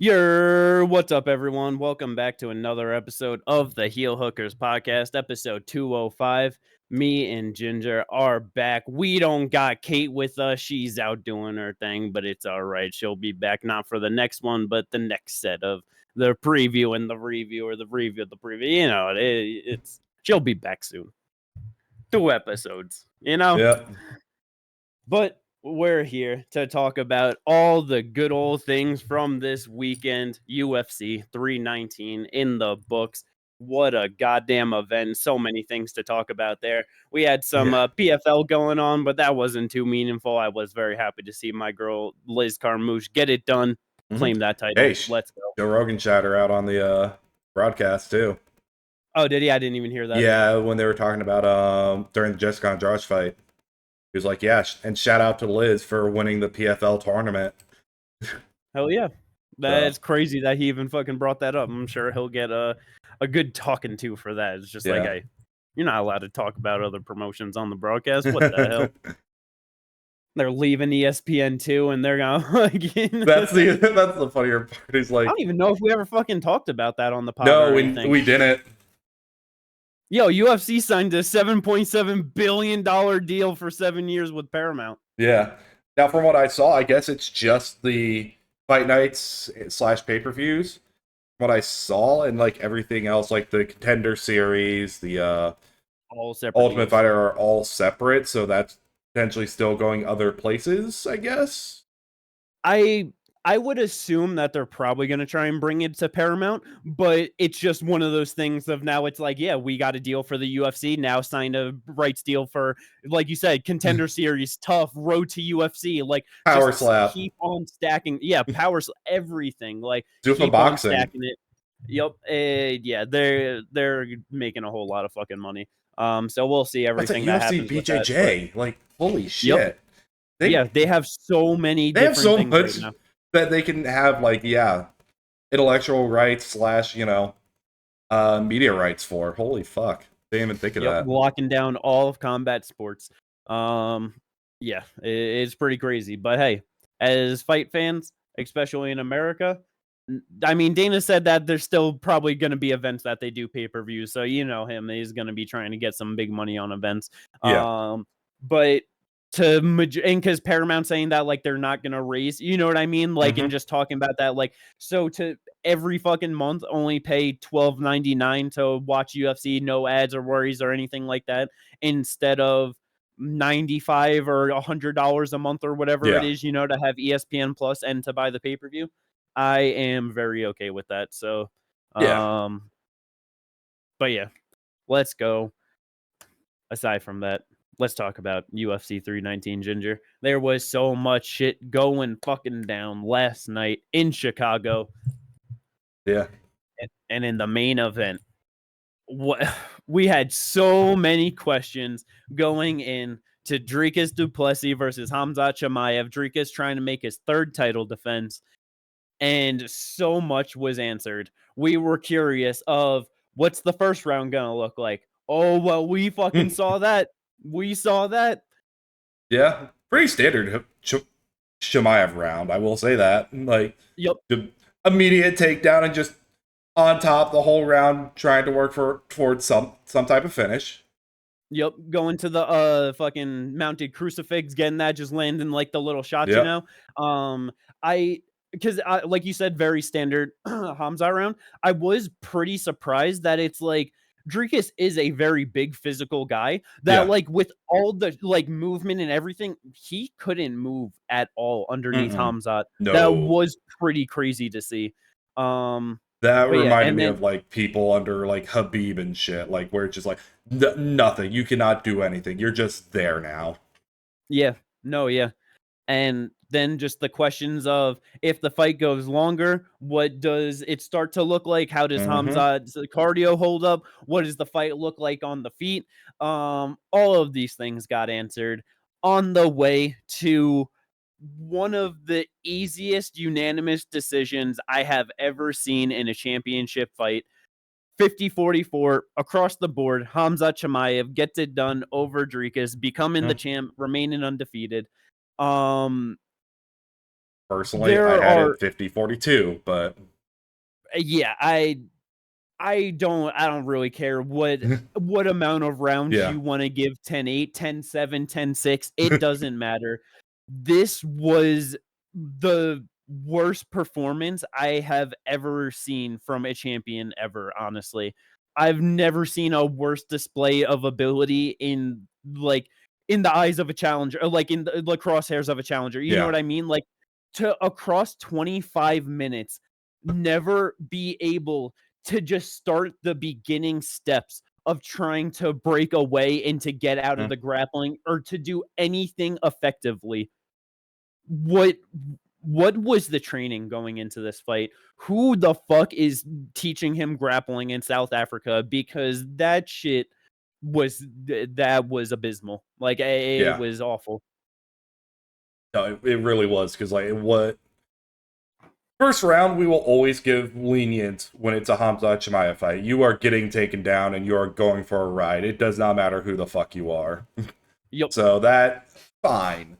What's up, everyone? Welcome back to another episode of the Heel Hookers podcast, episode 205. Me and Ginger are back. We don't got Kate with us. She's out doing her thing, but it's all right. She'll be back not for the next one, but the next set of the preview and the review, or the review of the preview. You know, it's she'll be back soon. 2 episodes, you know? Yeah. But we're here to talk about all the good old things from this weekend. UFC 319 in the books. What a goddamn event. So many things to talk about there. We had some PFL going on, but that wasn't too meaningful. I was very happy to see my girl Liz Carmouche get it done, claim that title. Hey, Let's go. Joe Rogan chatter out on the broadcast too. Oh, did he? I didn't even hear that. Yeah, when they were talking about during the Jessica Andrade fight. He was like, yeah, and shout out to Liz for winning the PFL tournament. Hell yeah. That's crazy that he even fucking brought that up. I'm sure he'll get a good talking to for that. It's just like, hey, you're not allowed to talk about other promotions on the broadcast. What the hell? They're leaving ESPN too, and they're going like, that's the funnier part. He's like, I don't even know if we ever fucking talked about that on the pod. No, we didn't. Yo, UFC signed a $7.7 billion deal for 7 years with Paramount. Yeah. Now, from what I saw, I guess it's just the fight nights / pay-per-views. What I saw, and like everything else, like the Contender Series, the all separate Ultimate Fighter are all separate, so that's potentially still going other places, I guess. I would assume that they're probably going to try and bring it to Paramount, but it's just one of those things of now it's like, yeah, we got a deal for the UFC, now signed a rights deal for, like you said, Contender Series, tough, road to UFC, like Power Slap. Keep on stacking. Yeah, Power Slap, everything. Like, keep boxing. On stacking it. Yep. Yeah, they're making a whole lot of fucking money. So we'll see everything that happens. BJJ, like, holy shit. Yep. They have so many different things so much right now that they can have, like, intellectual rights / media rights for. Holy fuck. They didn't even think of that. Locking down all of combat sports. Yeah, it's pretty crazy. But hey, as fight fans, especially in America, I mean, Dana said that there's still probably going to be events that they do pay-per-views. So you know him, he's going to be trying to get some big money on events. Yeah. But and because Paramount saying that like they're not gonna raise, you know what I mean, like, and just talking about that, like, so to every fucking month only pay $12.99 to watch UFC, no ads or worries or anything like that, instead of $95 or $100 a month or whatever it is, you know, to have ESPN Plus and to buy the pay-per-view. I am very okay with that. So but yeah, let's go. Aside from that, let's talk about UFC 319, Ginger. There was so much shit going fucking down last night in Chicago. Yeah. And in the main event, we had so many questions going in to Dricus du Plessis versus Khamzat Chimaev. Dricus trying to make his 3rd title defense. And so much was answered. We were curious of what's the first round going to look like. Oh, well, we fucking saw that. We saw that. Yeah, pretty standard Chimaev round, I will say that. Like, the immediate takedown and just on top the whole round, trying to work towards some type of finish. Yep, going to the fucking mounted crucifix, getting that, just landing like the little shots, you know. Because like you said, very standard Khamzat round. I was pretty surprised that it's like Dricus is a very big physical guy that like with all the like movement and everything, he couldn't move at all underneath Khamzat. No. That was pretty crazy to see. That reminded me of like people under like Habib and shit, like where it's just like nothing. You cannot do anything. You're just there now. Yeah. No, yeah. And then just the questions of if the fight goes longer, what does it start to look like? How does Khamzat's cardio hold up? What does the fight look like on the feet? All of these things got answered on the way to one of the easiest unanimous decisions I have ever seen in a championship fight. 50-44 across the board. Khamzat Chimaev gets it done over Dricus, becoming the champ, remaining undefeated. Personally, I had it 50-42, but yeah, I don't really care what amount of rounds you want to give 10-8, 10-7, 10-6. It doesn't matter. This was the worst performance I have ever seen from a champion ever, honestly. I've never seen a worse display of ability in the eyes of a challenger, or like in the crosshairs of a challenger. You know what I mean? Like, to across 25 minutes, never be able to just start the beginning steps of trying to break away and to get out of the grappling or to do anything effectively. What was the training going into this fight? Who the fuck is teaching him grappling in South Africa? Because that shit was abysmal. Like, it was awful. No, it really was, because first round, we will always give lenient when it's a Khamzat Chimaev fight. You are getting taken down and you are going for a ride. It does not matter who the fuck you are. Yep. So that's fine.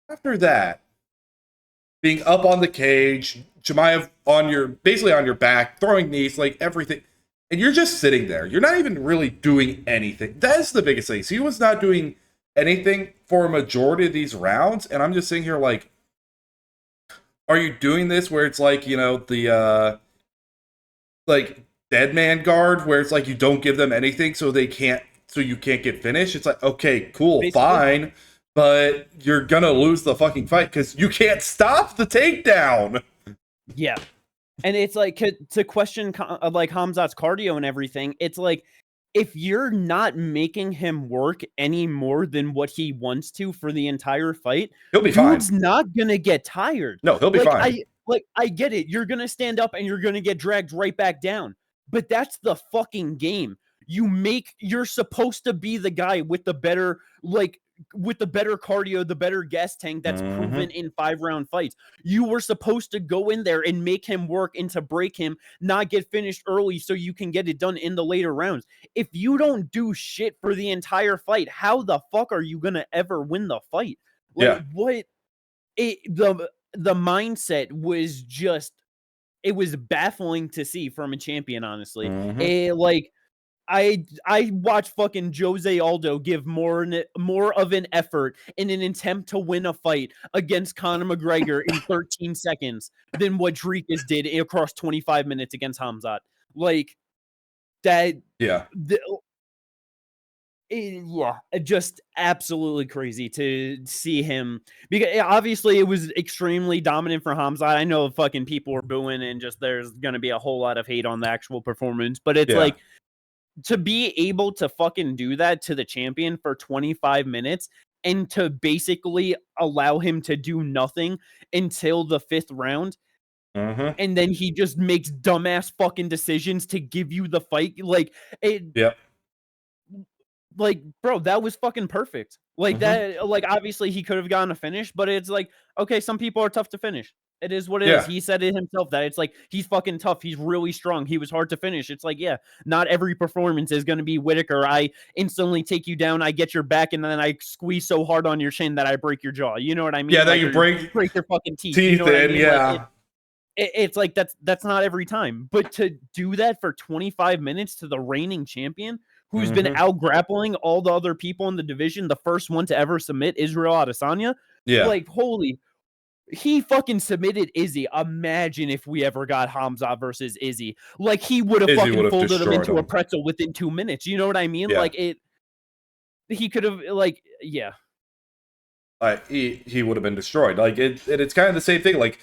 After that, being up on the cage, Chimaev basically on your back, throwing knees, like everything. And you're just sitting there. You're not even really doing anything. That's the biggest thing. So he was not doing anything for a majority of these rounds. And I'm just sitting here like, are you doing this where it's like, the like dead man guard, where it's like you don't give them anything so you can't get finished? It's like, okay, cool, basically, fine, but you're gonna lose the fucking fight because you can't stop the takedown. Yeah. And it's like, to question like Khamzat's cardio and everything, it's like, if you're not making him work any more than what he wants to for the entire fight, he'll be fine. Dude's not gonna get tired. No, he'll be fine. I get it. You're gonna stand up and you're gonna get dragged right back down. But that's the fucking game. You're supposed to be the guy with the better cardio, the better gas tank that's proven in 5-round fights. You were supposed to go in there and make him work and to break him, not get finished early so you can get it done in the later rounds. If you don't do shit for the entire fight, how the fuck are you going to ever win the fight? The mindset was just, it was baffling to see from a champion, honestly. I watched fucking Jose Aldo give more of an effort in an attempt to win a fight against Conor McGregor in 13 seconds than what Dricus did across 25 minutes against Khamzat. Like, that. Yeah. Just absolutely crazy to see him, because obviously it was extremely dominant for Khamzat. I know fucking people are booing and just there's going to be a whole lot of hate on the actual performance, but it's like, to be able to fucking do that to the champion for 25 minutes and to basically allow him to do nothing until the 5th round. And then he just makes dumbass fucking decisions to give you the fight. Like, like, bro, that was fucking perfect. Like, that, like, obviously he could have gotten a finish, but it's like, okay, some people are tough to finish. It is what it is. He said it himself, that it's like, he's fucking tough. He's really strong. He was hard to finish. It's like, yeah, not every performance is going to be Whittaker. I instantly take you down. I get your back, and then I squeeze so hard on your chin that I break your jaw. You know what I mean? Yeah, that you break your fucking teeth. You know what I mean? Yeah. Like, it's like, that's not every time. But to do that for 25 minutes to the reigning champion, who's been out grappling all the other people in the division, the first one to ever submit Israel Adesanya. Yeah. Like, holy... He fucking submitted Izzy. Imagine if we ever got Khamzat versus Izzy. Like, he would have fucking folded him into a pretzel within 2 minutes. You know what I mean? Yeah. Like, he could have, like, yeah. He would have been destroyed. Like, it's kind of the same thing. Like,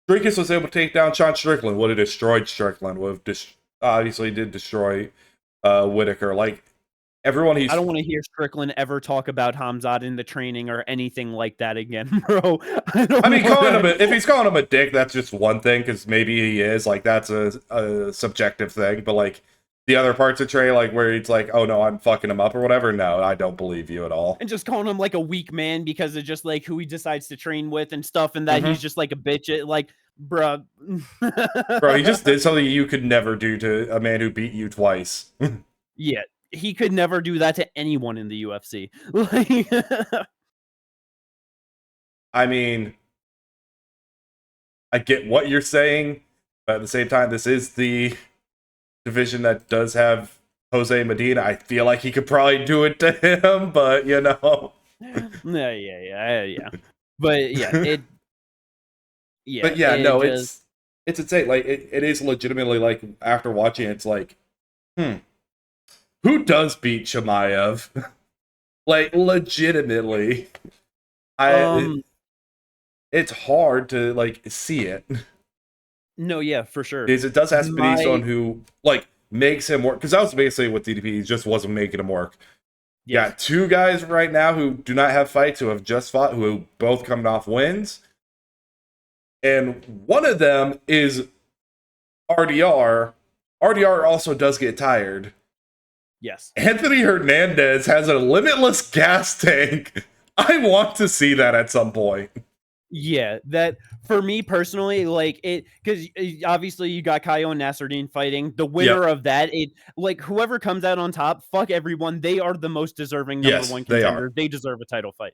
Dricus was able to take down Sean Strickland. Would have destroyed Strickland. Obviously did destroy Whittaker. Like, I don't want to hear Strickland ever talk about Khamzat in the training or anything like that again, bro. If he's calling him a dick, that's just one thing, because maybe he is. Like, that's a subjective thing. But, like, the other parts of Trey, like, where he's like, oh, no, I'm fucking him up or whatever, no, I don't believe you at all. And just calling him, like, a weak man because of just, like, who he decides to train with and stuff, and that he's just, like, a bitch. Like, bruh. Bro, he just did something you could never do to a man who beat you twice. Yeah. He could never do that to anyone in the UFC. I mean, I get what you're saying, but at the same time, this is the division that does have Jose Medina. I feel like he could probably do it to him, but Yeah. But yeah, but yeah, it no, just it's insane. Like it is legitimately like after watching it, it's like, who does beat Chimaev? Like legitimately, it's hard to like see it. No, yeah, for sure. Because it does have to be someone who like makes him work. Because that was basically what DDP, he just wasn't making him work. Yes. Got two guys right now who do not have fights, who have just fought, who both coming off wins. And one of them is RDR. RDR also does get tired. Yes. Anthony Hernandez has a limitless gas tank. I want to see that at some point. Yeah, that for me personally, like it, because obviously you got Kaio and Nasruddin fighting. The winner of that, it like whoever comes out on top, fuck everyone. They are the most deserving number one contender. They deserve a title fight.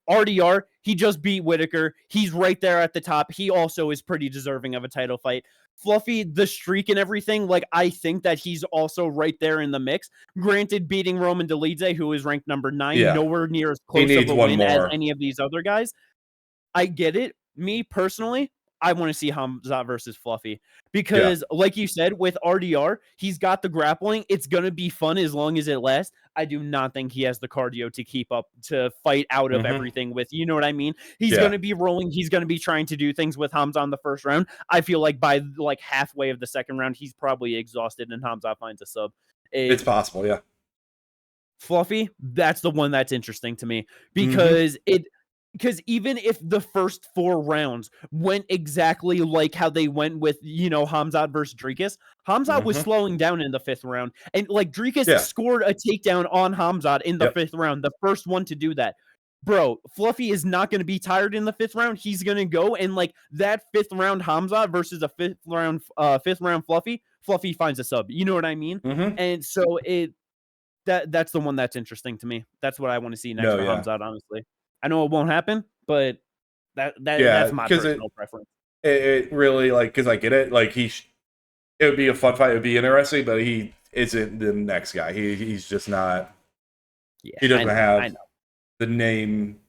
RDR, he just beat Whitaker. He's right there at the top. He also is pretty deserving of a title fight. Fluffy, the streak and everything, like I think that he's also right there in the mix. Granted, beating Roman Dolidze, who is ranked number 9, nowhere near as close of a win as any of these other guys. I get it. Me personally, I want to see Khamzat versus Fluffy because, like you said, with RDR, he's got the grappling. It's going to be fun as long as it lasts. I do not think he has the cardio to keep up to fight out of everything with, you know what I mean? He's going to be rolling. He's going to be trying to do things with Khamzat in the first round. I feel like by like halfway of the second round, he's probably exhausted and Khamzat finds a sub. It's possible, yeah. Fluffy, that's the one that's interesting to me because because even if the first 4 rounds went exactly like how they went with, you know, Khamzat versus Dricus, Khamzat was slowing down in the 5th round. And like Dricus scored a takedown on Khamzat in the 5th round, the first one to do that. Bro, Fluffy is not going to be tired in the 5th round. He's going to go and like that 5th round Khamzat versus a 5th round Fluffy finds a sub. You know what I mean? And so that's the one that's interesting to me. That's what I want to see next for Khamzat, honestly. I know it won't happen, but that's my personal preference. It really, like, because I get it. Like, it would be a fun fight. It would be interesting, but he isn't the next guy. He's just not. Yeah, he doesn't have the name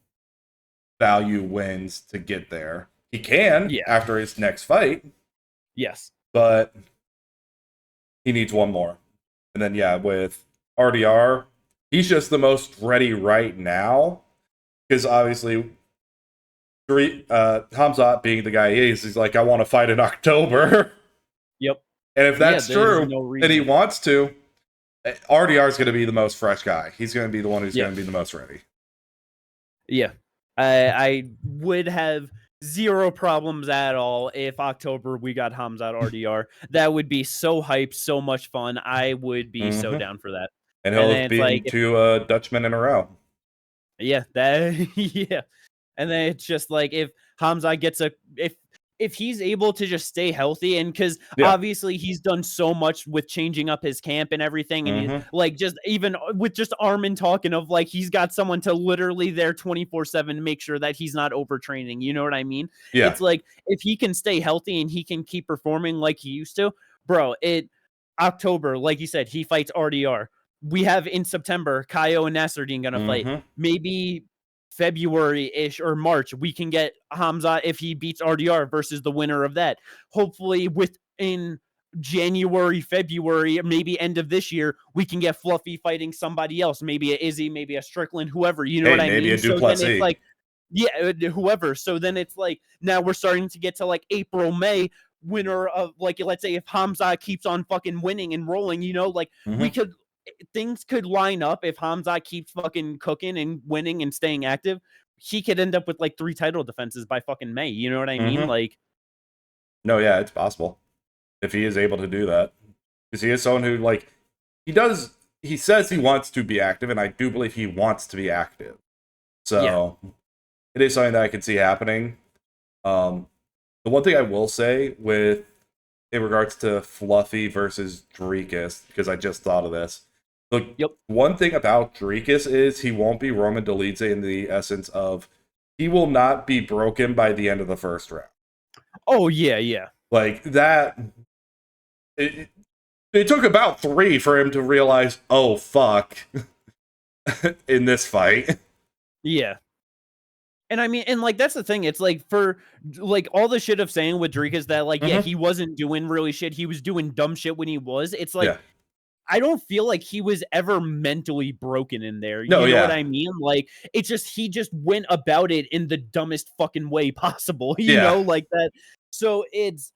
value wins to get there. He can after his next fight. Yes. But he needs one more. And then, with RDR, he's just the most ready right now. Because obviously, Khamzat being the guy he is, he's like, I want to fight in October. Yep. And if that's true, then he wants to. RDR is going to be the most fresh guy. He's going to be the one who's going to be the most ready. Yeah. I would have zero problems at all if October we got Khamzat RDR. That would be so hype, so much fun. I would be so down for that. And he'll have beaten 2 Dutchmen in a row. Yeah, and then it's just like if Khamzat gets if he's able to just stay healthy, and because obviously he's done so much with changing up his camp and everything, and he's, like just even with just Armin talking of like he's got someone to literally there 24/7 make sure that he's not overtraining. You know what I mean? Yeah. It's like if he can stay healthy and he can keep performing like he used to, bro. October, like you said, he fights RDR. We have in September, Kaio and Nasruddin gonna fight. Maybe February-ish or March, we can get Khamzat if he beats RDR versus the winner of that. Hopefully within January, February, maybe end of this year, we can get Fluffy fighting somebody else. Maybe a Izzy, maybe a Strickland, whoever. You know what I mean? Maybe a Plessis. So then it's like, whoever. So then it's like, now we're starting to get to like April, May, winner of like, let's say if Khamzat keeps on fucking winning and rolling, you know, like things could line up if Khamzat keeps fucking cooking and winning and staying active. He could end up with like 3 title defenses by fucking May. You know what I mean? Like, no, yeah, it's possible if he is able to do that, because he is someone who like he says he wants to be active, and I do believe he wants to be active. So it is something that I can see happening. The one thing I will say in regards to Fluffy versus Dricus, because I just thought of this. Look, one thing about Dricus is he won't be Roman Dolidze in the essence of he will not be broken by the end of the first round. Oh yeah. Like that. It took about 3 for him to realize, oh fuck, in this fight. Yeah. And I mean, and like that's the thing. It's like for like all the shit of saying with Dricus that like he wasn't doing really shit. He was doing dumb shit when he was. It's like I don't feel like he was ever mentally broken in there. You know what I mean? Like it's just he just went about it in the dumbest fucking way possible. You know, like that. So it's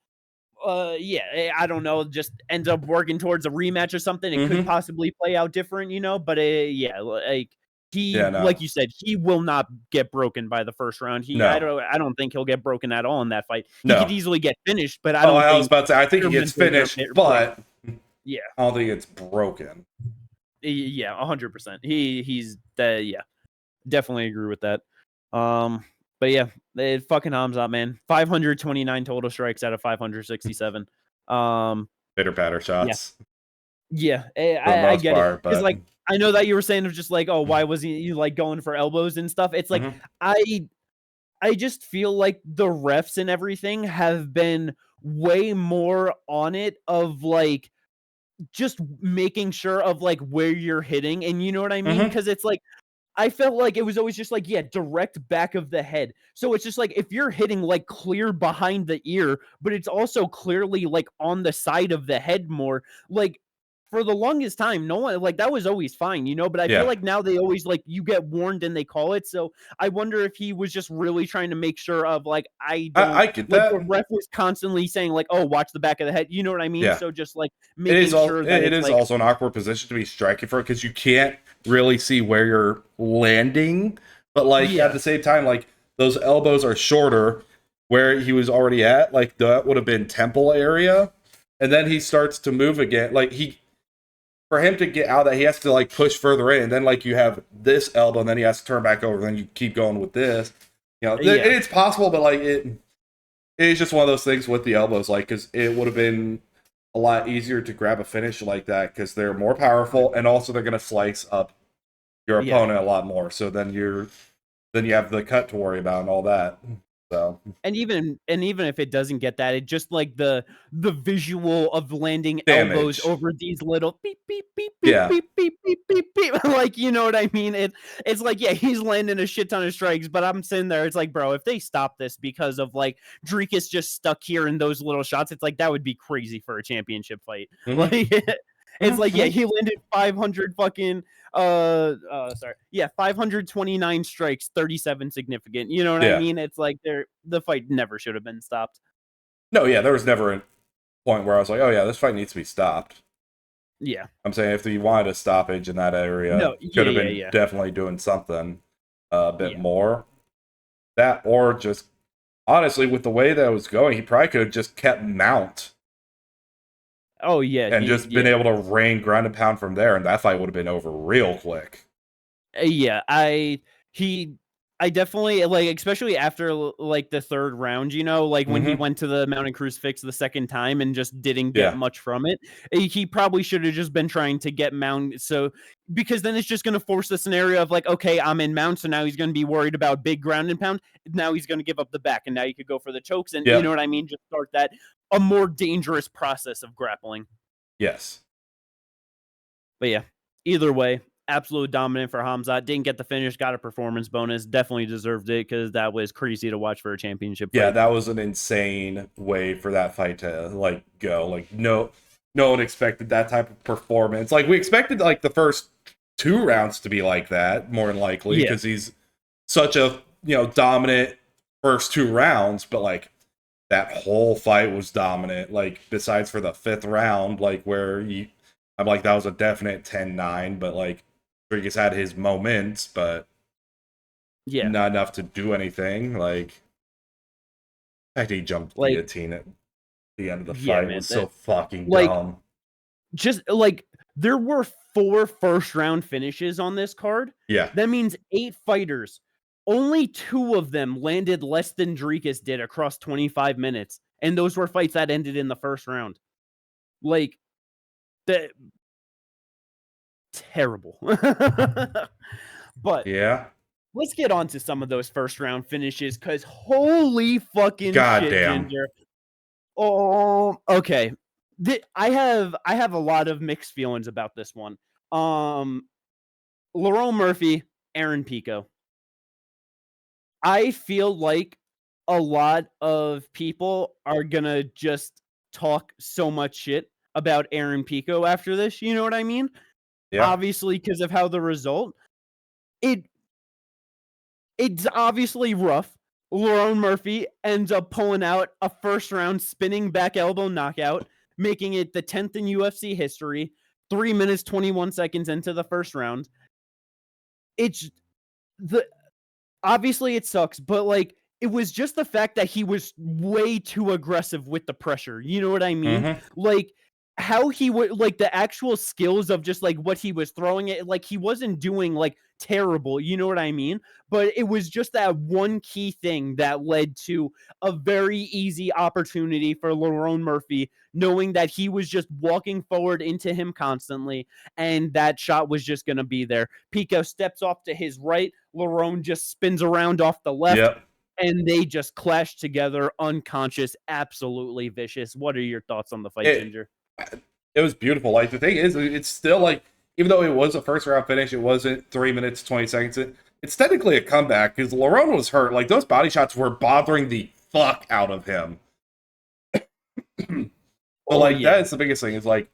I don't know, just ends up working towards a rematch or something. It could possibly play out different, you know, but like like you said, he will not get broken by the first round. I don't think he'll get broken at all in that fight. He could easily get finished, but I was about to say, I think he gets finished, but I don't think it's broken. Yeah, 100%. He's definitely agree with that. But yeah, fucking Khamzat, man. 529 total strikes out of 567. Bitter batter shots. Yeah, I get it. Because like I know that you were saying of just like, oh, why was he like going for elbows and stuff? It's like I just feel like the refs and everything have been way more on it of like just making sure of like where you're hitting, and you know what I mean? Because it's like I felt like it was always just like, direct back of the head. So it's just like if you're hitting like clear behind the ear, but it's also clearly like on the side of the head more, like for the longest time, no one like that was always fine, you know, but I feel like now they always like you get warned and they call it. So I wonder if he was just really trying to make sure of like I get that. The ref was constantly saying like, oh, watch the back of the head, you know what I mean? So just like making sure that it is like, also an awkward position to be striking for because you can't really see where you're landing, but like at the same time, like those elbows are shorter where he was already at, like that would have been temple area, and then he starts to move again, like for him to get out of that, he has to like push further in, and then like you have this elbow, and then he has to turn back over, and then you keep going with this. You know, it's possible, but like it's just one of those things with the elbows, like because it would have been a lot easier to grab a finish like that because they're more powerful, and also they're going to slice up your opponent a lot more. So then you have the cut to worry about and all that. So and even if it doesn't get that, it just like the visual of landing damage. Elbows over these little beep beep beep beep beep beep beep beep beep, like you know what I mean? It's like he's landing a shit ton of strikes, but I'm sitting there. It's like, bro, if they stop this because of like Dricus just stuck here in those little shots, it's like that would be crazy for a championship fight. Like it's like he landed 500 fucking 529 strikes, 37 significant. You know what I mean? It's like the fight never should have been stopped. No, there was never a point where I was like, oh yeah, this fight needs to be stopped. Yeah. I'm saying if you wanted a stoppage in that area, could have been definitely doing something a bit more. That or just honestly, with the way that it was going, he probably could have just kept mount. Oh yeah, and just been able to rain ground and pound from there, and that fight would have been over real quick. I definitely like, especially after like the third round, you know, like when he went to the mountain crucifix the second time and just didn't get much from it. He probably should have just been trying to get mount. So because then it's just going to force the scenario of like, okay, I'm in mount, so now he's going to be worried about big ground and pound. Now he's going to give up the back, and now you could go for the chokes, and you know what I mean. Just start a more dangerous process of grappling. Yes, but yeah, either way. Absolute dominant for Khamzat. Didn't get the finish, got a performance bonus. Definitely deserved it because that was crazy to watch for a championship fight. Yeah, that was an insane way for that fight to like go. Like no one expected that type of performance. Like we expected like the first 2 rounds to be like that, more than likely, because he's such a dominant first 2 rounds. But like that whole fight was dominant. Like besides for the 5th round, like where I'm like that was a definite 10-9, but like. Dricus had his moments, but not enough to do anything. Like, I think he jumped guillotine at the end of the fight. It was so fucking dumb. Just like there were 4 first-round finishes on this card. Yeah, that means 8 fighters. Only 2 of them landed less than Dricus did across 25 minutes, and those were fights that ended in the first round. Like that. Terrible. But let's get on to some of those first round finishes, because holy fucking shit, Ginger. Oh, okay. I have a lot of mixed feelings about this one. Lerone Murphy, Aaron Pico. I feel like a lot of people are gonna just talk so much shit about Aaron Pico after this. You know what I mean? Yeah. Obviously, because of how the result. It's obviously rough. Lerone Murphy ends up pulling out a first round spinning back elbow knockout, making it the 10th in UFC history, 3 minutes, 21 seconds into the first round. Obviously it sucks, but like, it was just the fact that he was way too aggressive with the pressure. You know what I mean? Mm-hmm. Like, how he would, like, the actual skills of just like what he was throwing it, like, he wasn't doing like terrible, you know what I mean? But it was just that one key thing that led to a very easy opportunity for Lerone Murphy, knowing that he was just walking forward into him constantly, and that shot was just going to be there. Pico steps off to his right, Lerone just spins around off the left. Yep. And they just clash together, unconscious, absolutely vicious. What are your thoughts on the fight, Ginger? It was beautiful. Like, the thing is, it's still like, even though it was a first round finish, it wasn't 3 minutes, 20 seconds. It's technically a comeback because Lerone was hurt. Like, those body shots were bothering the fuck out of him. But that's the biggest thing, is like,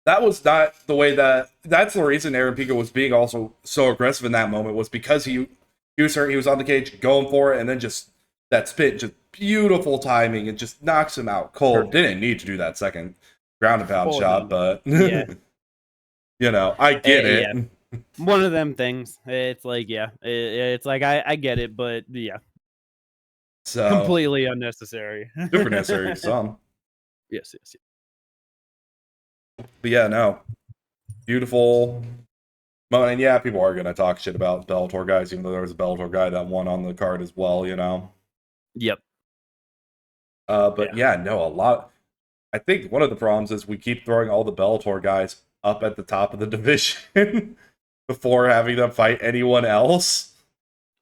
that was not the way that's the reason Aaron Pico was being also so aggressive in that moment, was because he was hurt, he was on the cage going for it, and then just that spit, just beautiful timing, and just knocks him out cold. Perfect. Didn't need to do that second ground and pound shot, but yeah. You know, I get it. Yeah. One of them things. It's like, yeah, it's like I get it, but yeah, so completely unnecessary. Super necessary to some. Yes. But yeah, no, beautiful. And yeah, people are going to talk shit about Bellator guys, even though there was a Bellator guy that won on the card as well, you know? Yep. But yeah, no, a lot. I think one of the problems is we keep throwing all the Bellator guys up at the top of the division before having them fight anyone else.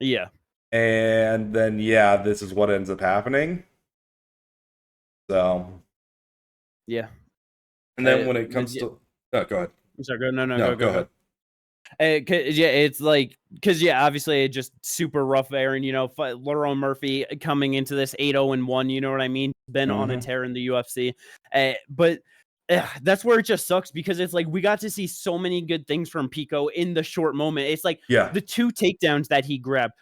Yeah. And then, yeah, this is what ends up happening. So. Yeah. And then when it comes to... Oh, go ahead. Sorry, go ahead. Yeah, it's like, because yeah, obviously it's just super rough, Aaron. You know, Lerone Murphy coming into this 8-0-1. You know what I mean? Been on a tear in the UFC, but that's where it just sucks, because it's like we got to see so many good things from Pico in the short moment. It's like the 2 takedowns that he grabbed.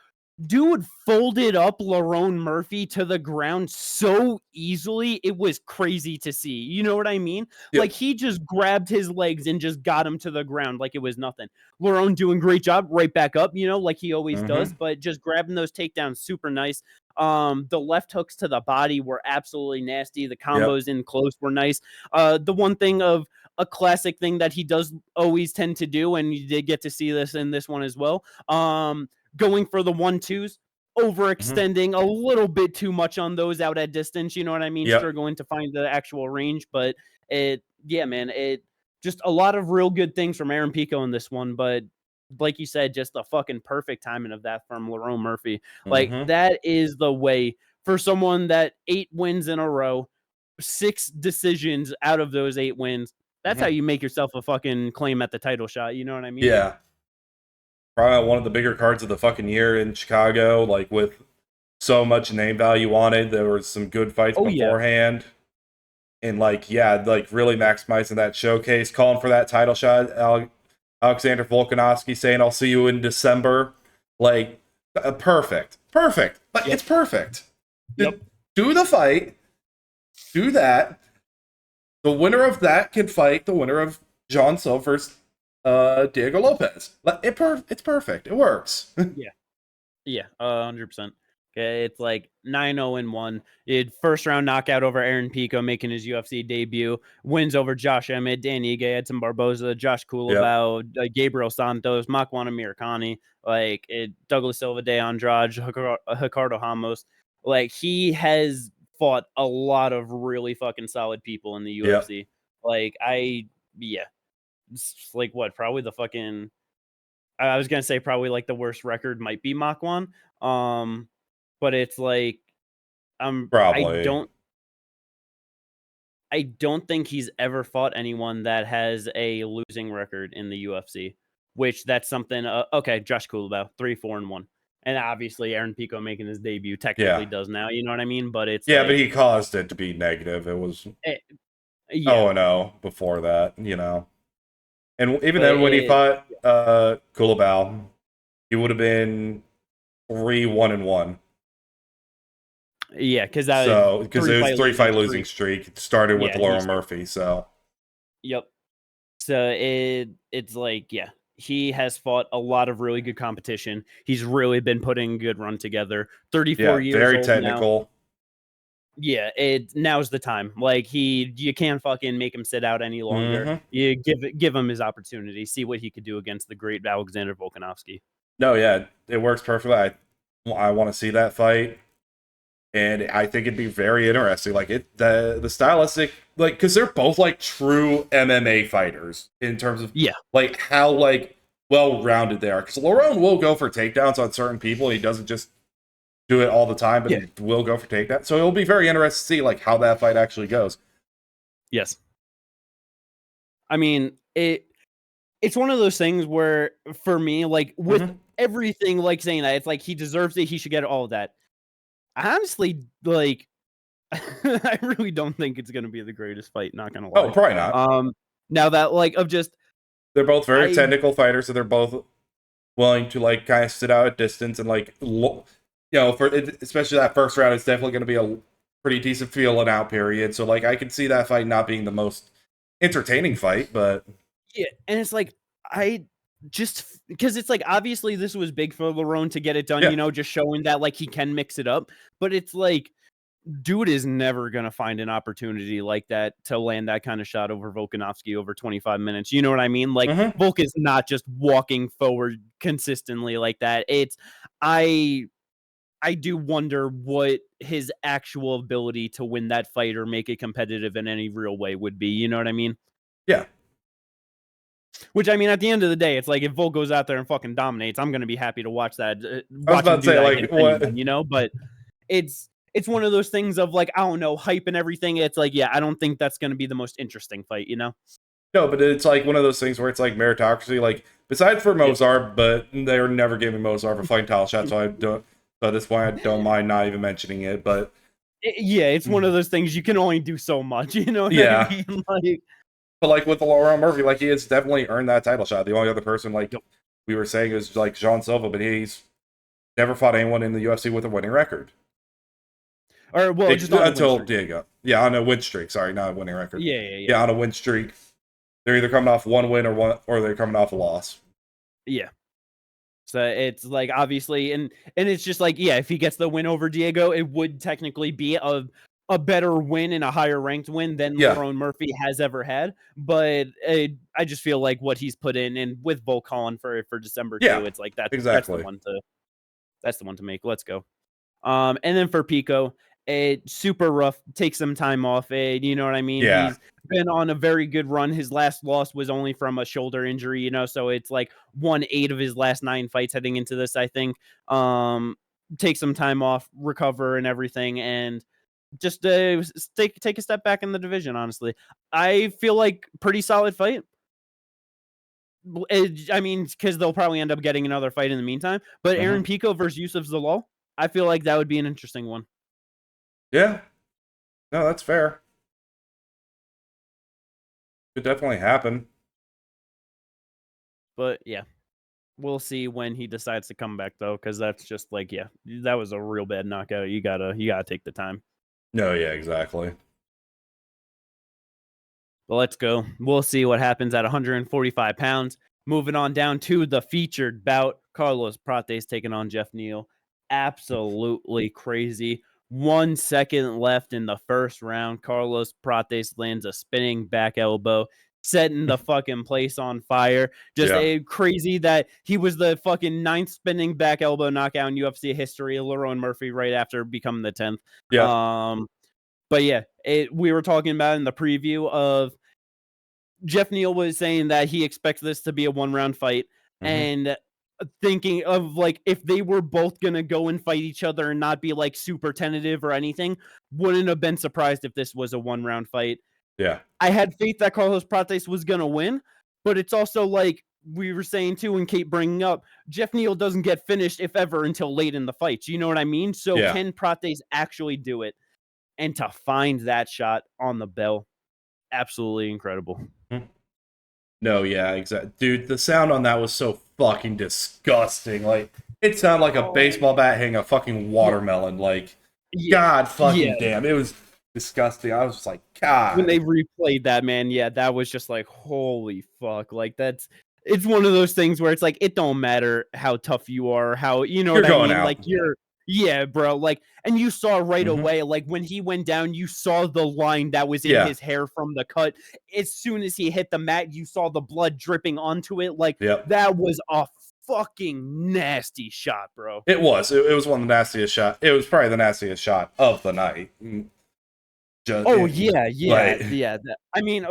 Dude folded up Lerone Murphy to the ground so easily. It was crazy to see. You know what I mean? Yep. Like, he just grabbed his legs and just got him to the ground like it was nothing. Lerone doing great job, right back up, you know, like he always does, but just grabbing those takedowns, super nice. The left hooks to the body were absolutely nasty. The combos in close were nice. The one thing of a classic thing that he does always tend to do, and you did get to see this in this one as well, going for the 1-2s, overextending a little bit too much on those out at distance. You know what I mean? Struggling to find the actual range, but it just a lot of real good things from Aaron Pico in this one. But like you said, just the fucking perfect timing of that from Lerone Murphy. Like, that is the way for someone that 8 wins in a row, 6 decisions out of those 8 wins. That's how you make yourself a fucking claim at the title shot. You know what I mean? Yeah. Probably one of the bigger cards of the fucking year in Chicago, like, with so much name value on it. There was some good fights beforehand. And, like, like, really maximizing that showcase, calling for that title shot. Alexander Volkanovski saying, "I'll see you in December." Like, perfect. Like, it's perfect. Do the fight. Do that. The winner of that can fight the winner of John Silver's Diego Lopez. It's perfect. It works. 100%. Okay, it's like 9-0-1. First round knockout over Aaron Pico, making his UFC debut. Wins over Josh Emmett, Dan Ige, Edson Barboza, Josh Culibao, Gabriel Santos, Makwan Amirkhani, Douglas Silva, De Andrade, Ricardo Ramos. Like, he has fought a lot of really fucking solid people in the UFC. Like, it's like, what, probably the fucking, I was gonna say probably like the worst record might be Makwan. But it's like Probably. I don't think he's ever fought anyone that has a losing record in the UFC. Which that's something. Okay, Josh Kulabau, 3-4-1, and obviously Aaron Pico making his debut technically does now. You know what I mean? But it's but he caused it to be negative. It was 0-0 before that. And even then, when he fought Kulabau, he would have been 3-1-1. Yeah, because it was 3-fight losing streak. It started with Lerone Murphy. So. Yep. So it's like he has fought a lot of really good competition. He's really been putting a good run together. 34 years very old technical. Now. Yeah, now's the time. Like you can't fucking make him sit out any longer. You give him his opportunity. See what he could do against the great Alexander Volkanovski. No, yeah, it works perfectly. I want to see that fight, and I think it'd be very interesting. Like the stylistic, like because they're both like true MMA fighters in terms of like how like well rounded they are. Because Lerone will go for takedowns on certain people. He doesn't just do it all the time, but he will go for takedown. So it'll be very interesting to see like how that fight actually goes. Yes. I mean, it's one of those things where for me, like with everything, like saying that, it's like he deserves it, he should get all of that. I honestly, like, I really don't think it's gonna be the greatest fight, not gonna lie. Oh, probably not. Now that like of just they're both very technical fighters, so they're both willing to like kind of sit out at distance and like for especially that first round, it's definitely going to be a pretty decent feeling out period. So, like, I could see that fight not being the most entertaining fight, but and it's like just because it's like obviously this was big for Lerone to get it done, just showing that like he can mix it up. But it's like, dude is never gonna find an opportunity like that to land that kind of shot over Volkanovski over 25 minutes. You know what I mean? Like Volk is not just walking forward consistently like that. I do wonder what his actual ability to win that fight or make it competitive in any real way would be. You know what I mean? Yeah. Which, I mean, at the end of the day, it's like if Volk goes out there and fucking dominates, I'm going to be happy to watch that. I was about to say, like, what? Anyone, but it's one of those things of like, I don't know, hype and everything. It's like, I don't think that's going to be the most interesting fight, No, but it's like one of those things where it's like meritocracy. Like, besides for Mozart, but they're never giving Mozart a fighting title shot, so I don't. So at this point, I don't mind not even mentioning it, but it's one of those things you can only do so much, you know? What I mean? Like, but like with Lerone Murphy, like he has definitely earned that title shot. The only other person, like we were saying, is like Jean Silva, but he's never fought anyone in the UFC with a winning record. Or just until Diego, on a win streak. Sorry, not a winning record. Yeah, on a win streak. They're either coming off one win or they're coming off a loss. Yeah. So it's like obviously, and it's just like if he gets the win over Diego, it would technically be a better win and a higher ranked win than Lerone Murphy has ever had. But I just feel like what he's put in, and with Volk calling for December too, it's like that's the one to make. Let's go. And then for Pico, super rough. Take some time off. You know what I mean? Yeah. He's been on a very good run. His last loss was only from a shoulder injury, so it's like 1-8 of his last 9 fights heading into this, I think. Take some time off, recover and everything, and just take a step back in the division, honestly. I feel like pretty solid fight. I mean, because they'll probably end up getting another fight in the meantime. But Aaron Pico versus Youssef Zalal, I feel like that would be an interesting one. Yeah. No, that's fair. Could definitely happen. But we'll see when he decides to come back though, because that's just like that was a real bad knockout. You gotta take the time. No, yeah, exactly. But let's go. We'll see what happens at 145 pounds. Moving on down to the featured bout, Carlos Prates taking on Geoff Neal. Absolutely crazy. 1 second left in the first round. Carlos Prates lands a spinning back elbow, setting the fucking place on fire. Just crazy that he was the fucking 9th spinning back elbow knockout in UFC history. Lerone Murphy right after becoming the 10th. But we were talking about in the preview of Geoff Neal was saying that he expects this to be a 1-round fight. And thinking of like if they were both gonna go and fight each other and not be like super tentative or anything, wouldn't have been surprised if this was a 1-round fight. Yeah. I had faith that Carlos Prates was gonna win, but it's also like we were saying too, and Kate bringing up, Geoff Neal doesn't get finished, if ever, until late in the fights. You know what I mean? So can Prates actually do it? And to find that shot on the bell, absolutely incredible. No, yeah, exactly. Dude, the sound on that was so fucking disgusting. Like, it sounded like a baseball bat hitting a fucking watermelon. Like, God fucking damn. It was disgusting. I was just like, God. When they replayed that, man, that was just like, holy fuck. Like, it's one of those things where it's like, it don't matter how tough you are, how, you know you're what I mean? Out. Like, bro. Like, and you saw right away, like when he went down, you saw the line that was in his hair from the cut. As soon as he hit the mat, you saw the blood dripping onto it. Like, that was a fucking nasty shot, bro. It was. It was one of the nastiest shots. It was probably the nastiest shot of the night. I mean,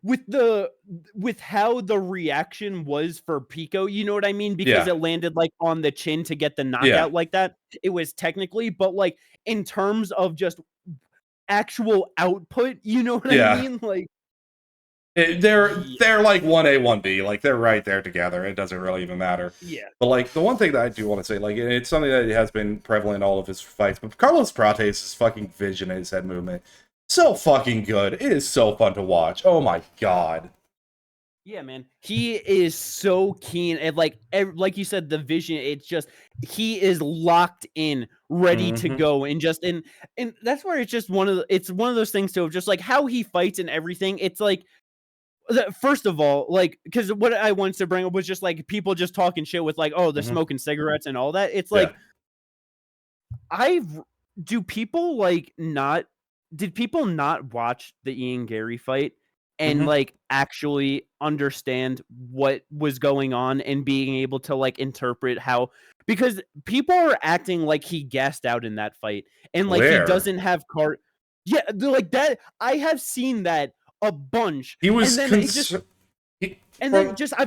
with how the reaction was for Pico, you know what I mean? Because it landed like on the chin to get the knockout like that. It was technically, but like in terms of just actual output, you know what I mean? Like they're like 1A, 1B, like they're right there together. It doesn't really even matter. Yeah. But like the one thing that I do want to say, like it's something that has been prevalent in all of his fights, but Carlos Prates' fucking vision and his head movement, so fucking good. It is so fun to watch. Oh my god. Yeah, man. He is so keen, and like you said, the vision, it's just he is locked in, ready to go, and just and that's where it's just one of those things too, of just like how he fights and everything. It's like, first of all, like, because what I wanted to bring up was just like people just talking shit with like, oh, they're smoking cigarettes and all that. It's like, did people not watch the Ian Gary fight and like actually understand what was going on and being able to like interpret how, because people are acting like he gassed out in that fight and like he doesn't have they're like that. I have seen that a bunch. He was I've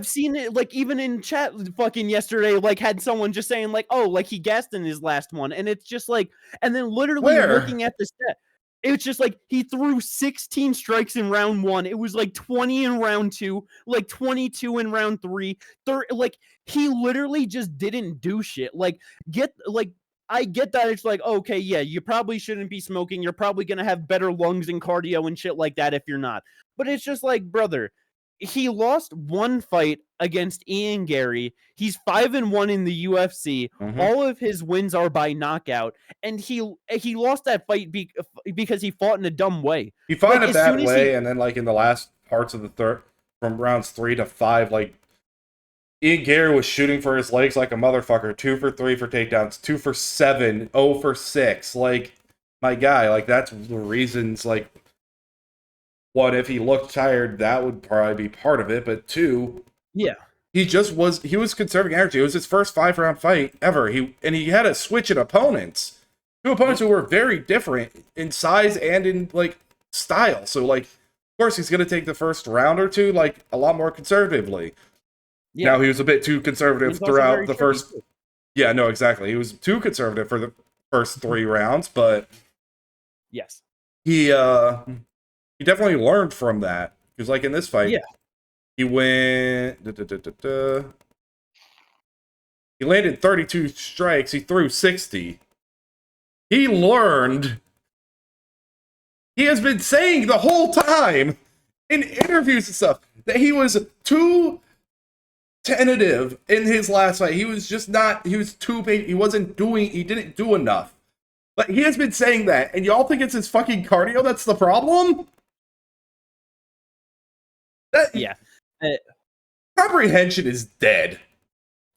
seen it like even in chat fucking yesterday, like had someone just saying like, oh, like he gassed in his last one, and it's just like, and then literally looking at the stat, it's just like he threw 16 strikes in round 1. It was like 20 in round 2, like 22 in round 3. Like he literally just didn't do shit. Like I get that it's like, okay, yeah, you probably shouldn't be smoking. You're probably going to have better lungs and cardio and shit like that if you're not. But it's just like, brother, he lost one fight against Ian Gary. He's 5-1 in the UFC. All of his wins are by knockout. And he lost that fight because he fought in a dumb way. He fought it that way, and then like in the last parts of the third, from rounds 3 to 5, like Ian Gary was shooting for his legs like a motherfucker. 2 for 3 for takedowns, 2 for 7, 0 for 6. Like, my guy, like that's the reasons. Like, one, if he looked tired, that would probably be part of it. But 2, he was conserving energy. It was his first 5-round fight ever. He had to switch in opponents. 2 opponents who were very different in size and in like style. So like, of course, he's gonna take the first round or 2 like a lot more conservatively. Yeah. Now he was a bit too conservative throughout the first. Yeah, no, exactly. He was too conservative for the first 3 rounds, but yes, he definitely learned from that, because like in this fight, he went. He landed 32 strikes. He threw 60. He learned. He has been saying the whole time in interviews and stuff that he was too tentative in his last fight. He was just not. He was too. He didn't do enough. But he has been saying that, and y'all think it's his fucking cardio that's the problem? Comprehension is dead.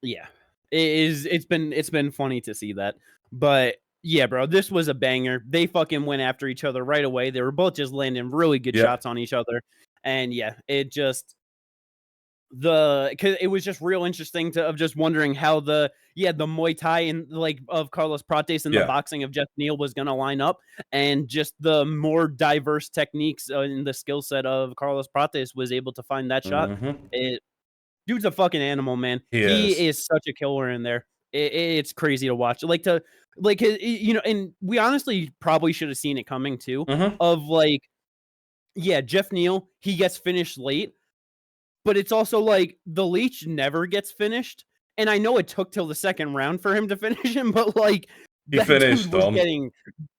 Yeah, it's been funny to see that, but yeah, bro, this was a banger. They fucking went after each other right away. They were both just landing really good shots on each other, and it just because it was just real interesting of just wondering how the Muay Thai and like of Carlos Prates and the boxing of Geoff Neal was gonna line up, and just the more diverse techniques in the skill set of Carlos Prates was able to find that shot. dude's a fucking animal, man. He is such a killer in there. It's crazy to watch. And we honestly probably should have seen it coming too. Of like, yeah, Geoff Neal, he gets finished late, but it's also like the leech never gets finished. And I know it took till the second round for him to finish him, but like he finished was getting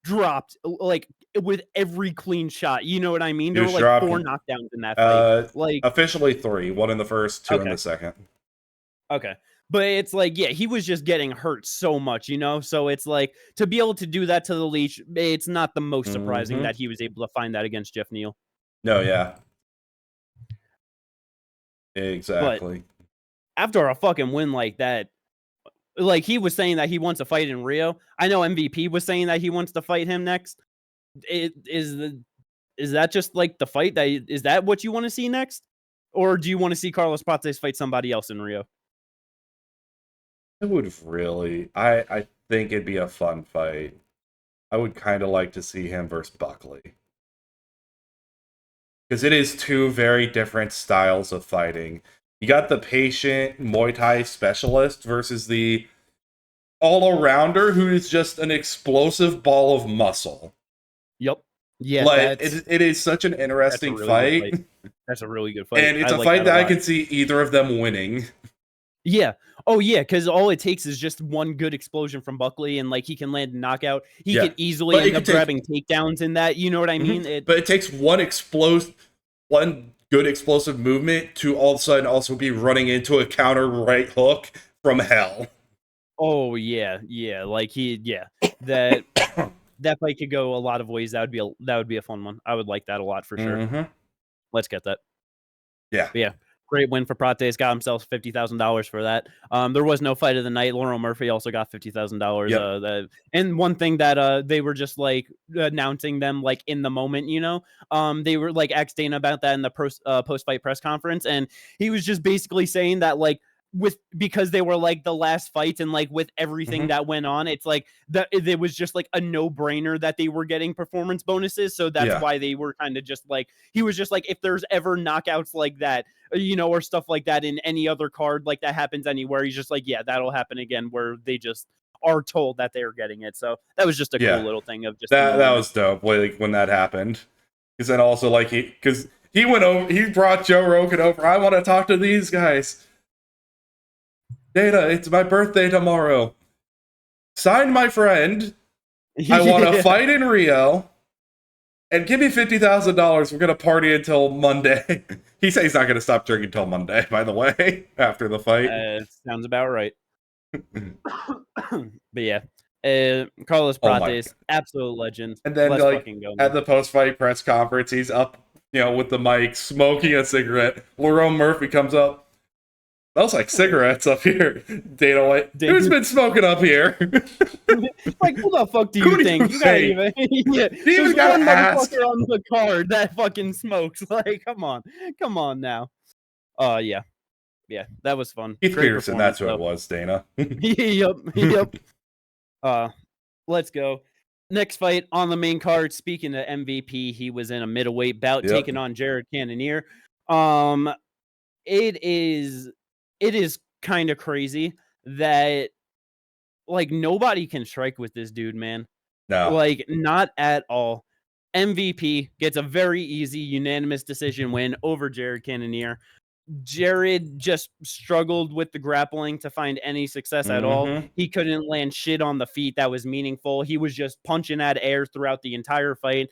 dropped like with every clean shot. You know what I mean? There were like 4 knockdowns in that fight. Like officially 3, 1 in the first, 2 in the second. Okay. But it's like, yeah, he was just getting hurt so much, you know? So it's like, to be able to do that to the leech, it's not the most surprising that he was able to find that against Geoff Neal. No, yeah. Exactly. But after a fucking win like that, like he was saying that he wants to fight in Rio. I know MVP was saying that he wants to fight him next. Is that just like the fight? Is that what you want to see next? Or do you want to see Carlos Prates fight somebody else in Rio? I would really. I think it'd be a fun fight. I would kind of like to see him versus Buckley. Because it is 2 very different styles of fighting. You got the patient Muay Thai specialist versus the all-arounder who is just an explosive ball of muscle. Yep. Yeah. Like, it is such an interesting fight. That's a really good fight. And it's a fight that I can see either of them winning. Yeah. Oh, yeah, because all it takes is just one good explosion from Buckley, and like he can land a knockout. He could easily end up grabbing takedowns in that. You know what I mean? But it takes one good explosive movement to all of a sudden also be running into a counter right hook from hell. Oh yeah, like that that fight could go a lot of ways. That would be a fun one. I would like that a lot for sure. Let's get that. Yeah. Great win for Prates. Got himself $50,000 for that. There was no fight of the night. Lerone Murphy also got $50,000. And one thing that they were just like announcing them like in the moment, you know, they were like asked Dana about that in the post-fight press conference, and he was just basically saying that like because they were like the last fights and like with everything that went on, it's like that it was just like a no-brainer that they were getting performance bonuses. So that's why they were kind of just like, he was just like, if there's ever knockouts like that, you know, or stuff like that in any other card, like that happens anywhere, he's just like, yeah, that'll happen again, where they just are told that they're getting it. So that was just a cool little thing of just that was dope, like when that happened. Because then also like he went over, he brought Joe Rogan over. I want to talk to these guys. Dana, it's my birthday tomorrow. Sign my friend. I want to fight in Rio. And give me $50,000. We're going to party until Monday. He said he's not going to stop drinking until Monday, by the way, after the fight. Sounds about right. But yeah. Carlos Prates, absolute legend. And then like at the post-fight press conference, he's up, you know, with the mic, smoking a cigarette. Lerone Murphy comes up. Smells like cigarettes up here. Dana White. Who's been smoking up here? Like, who the fuck do you think? You gotta even. There's one motherfucker on the card that fucking smokes. Like, come on now. Yeah, that was fun. Keith Peterson, that's who it was, Dana. Yep. Let's go. Next fight on the main card. Speaking of MVP, he was in a middleweight bout taking on Gerald Cannonier. It is kind of crazy that like nobody can strike with this dude, man. No. Like not at all. MVP gets a very easy unanimous decision win over Gerald Cannonier. Gerald just struggled with the grappling to find any success at all. He couldn't land shit on the feet that was meaningful. He was just punching at air throughout the entire fight.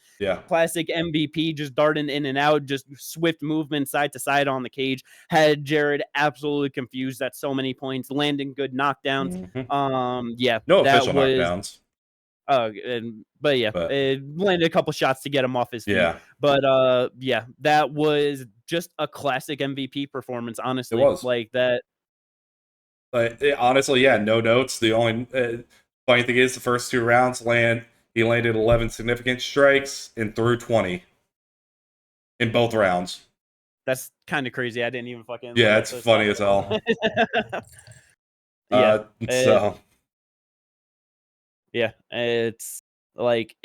Classic MVP, just darting in and out, just swift movement side to side on the cage. Had Gerald absolutely confused at so many points, landing good knockdowns. No official knockdowns. It landed a couple shots to get him off his feet. But that was just a classic MVP performance, honestly. It was. Like that. Honestly, no notes. The only funny thing is the first 2 rounds he landed 11 significant strikes and threw 20 in both rounds. That's kind of crazy. I didn't even fucking. Yeah, it's funny as hell. It's like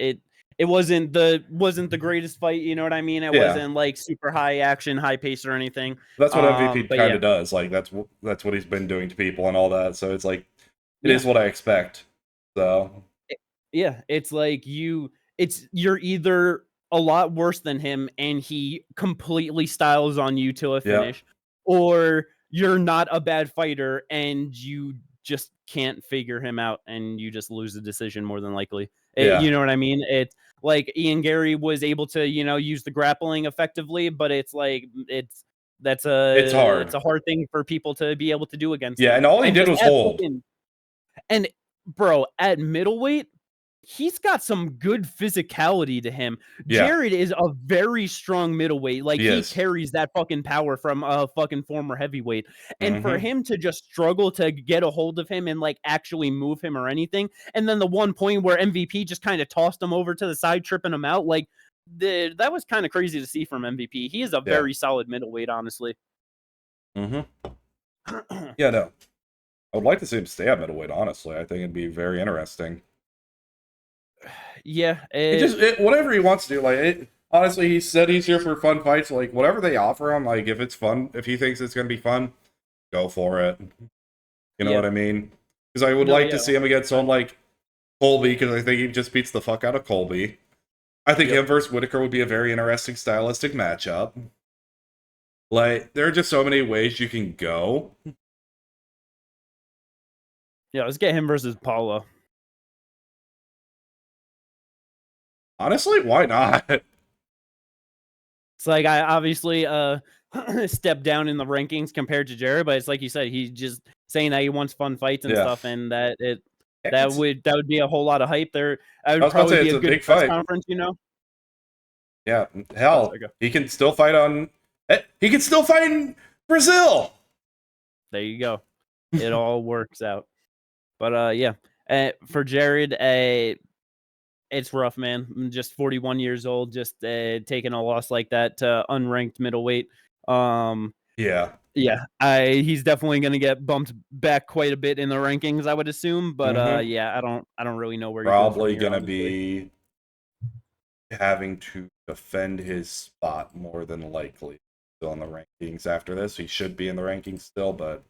it wasn't the greatest fight, you know what I mean? It wasn't like super high action, high pace or anything. That's what MVP kind of does. Like that's what he's been doing to people and all that. So it's like it is what I expect. So yeah, it's like you're either a lot worse than him and he completely styles on you to a finish, or you're not a bad fighter and you just can't figure him out and you just lose the decision more than likely. You know what I mean? It's like Ian Gary was able to, use the grappling effectively, but it's like it's hard. It's a hard thing for people to be able to do against him. And all he did was hold. And bro, at middleweight, he's got some good physicality to him. Jared is a very strong middleweight. Like he carries that fucking power from a fucking former heavyweight. And for him to just struggle to get a hold of him and like actually move him or anything. And then the one point where MVP just kind of tossed him over to the side, tripping him out. Like that was kind of crazy to see from MVP. He is a very solid middleweight, honestly. No. I would like to see him stay at middleweight, honestly. I think it'd be very interesting. Yeah, whatever he wants to do. Like, honestly, he said he's here for fun fights. Like, whatever they offer him, like, if it's fun, if he thinks it's gonna be fun, go for it. You know what I mean? Because I would like to see him against someone like Colby, because I think he just beats the fuck out of Colby. I think him versus Whitaker would be a very interesting stylistic matchup. Like, there are just so many ways you can go. Yeah, let's get him versus Paulo. Honestly, why not? It's like I obviously stepped down in the rankings compared to Jared, but it's like you said, he's just saying that he wants fun fights and stuff, and that would be a whole lot of hype there. I would probably be a good press fight. Conference, Yeah, hell, he can still fight in Brazil. There you go. It all works out. But for Jared, it's rough, man. Just 41 years old, just taking a loss like that to unranked middleweight. He's definitely going to get bumped back quite a bit in the rankings, I would assume. But I don't really know where. Probably going to be having to defend his spot more than likely. Still in the rankings after this, he should be in the rankings still, but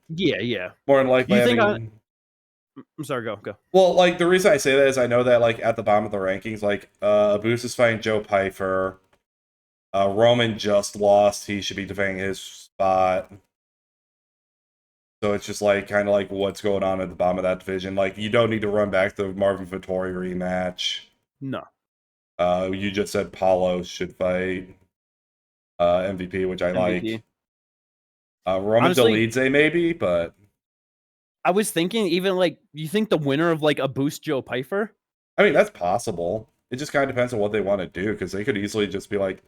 more than likely. I'm sorry, go. Well, like, the reason I say that is I know that, like, at the bottom of the rankings, like, Abus is fighting Joe Pyfer. Roman just lost. He should be defending his spot. So it's just, like, kind of like what's going on at the bottom of that division. Like, you don't need to run back the Marvin Vettori rematch. No. You just said Paulo should fight MVP, which I like. Roman Dolidze, maybe, but... I was thinking, even like, you think the winner of like a boost Joe Pyfer? I mean, that's possible. It just kind of depends on what they want to do, because they could easily just be like,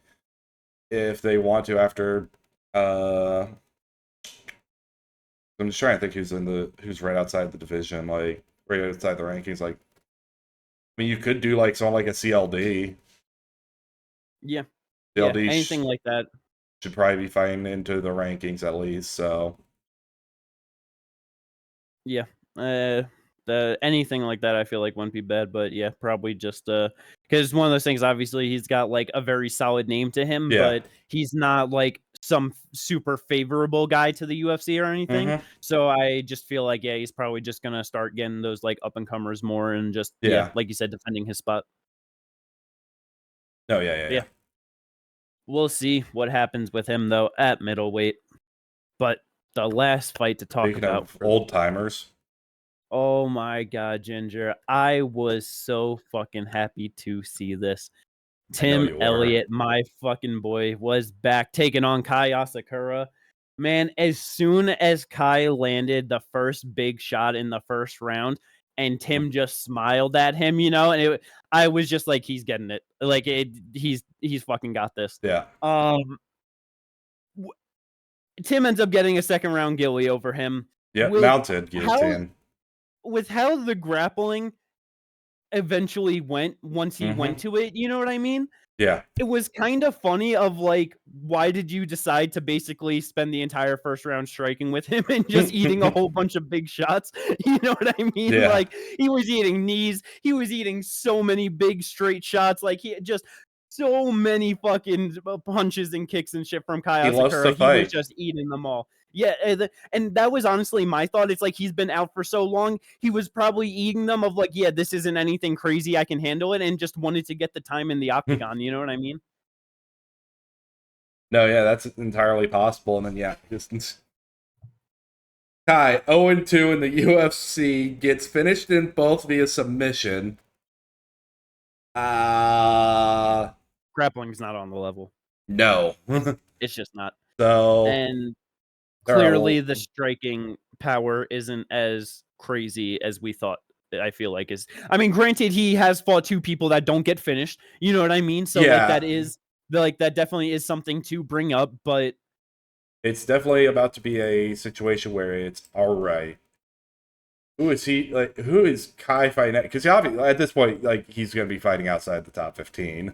if they want to after. I'm just trying to think who's right outside the division, like right outside the rankings. Like, I mean, you could do like someone like a CLD. Yeah. CLD anything like that should probably be fighting into the rankings at least. So. Yeah, anything like that I feel like wouldn't be bad, but yeah, probably just because one of those things, obviously he's got like a very solid name to him, but he's not like some super favorable guy to the UFC or anything. So I just feel like he's probably just gonna start getting those like up and comers more and just like you said, defending his spot. Oh yeah. We'll see what happens with him though at middleweight, but. The last fight to talk about old timers. Oh my god, Ginger. I was so fucking happy to see this. Tim Elliot, my fucking boy, was back taking on Kai Asakura. Man, as soon as Kai landed the first big shot in the first round and Tim just smiled at him, and I was just like, he's getting it. Like he's fucking got this. Yeah. Tim ends up getting a second round gilly over him. Yeah, mounted guillotine. With how the grappling eventually went once he went to it. You know what I mean? Yeah. It was kind of funny of like, why did you decide to basically spend the entire first round striking with him and just eating a whole bunch of big shots? You know what I mean? Yeah. Like, he was eating knees. He was eating so many big straight shots. Like, he just so many fucking punches and kicks and shit from Kai Asakura. He was just eating them all. Yeah, and that was honestly my thought. It's like, he's been out for so long, he was probably eating them of like, yeah, this isn't anything crazy, I can handle it, and just wanted to get the time in the octagon. You know what I mean? No, yeah, that's entirely possible. And then, yeah, Kai, 0-2 in the UFC, gets finished in both via submission. Grappling's not on the level. No. It's just not. So, and clearly the striking power isn't as crazy as we thought. I feel like I mean, granted, he has fought two people that don't get finished. You know what I mean? So yeah. that definitely is something to bring up, but it's definitely about to be a situation where it's all right. Who is Kai fighting? Because obviously at this point, like, he's going to be fighting outside the top 15.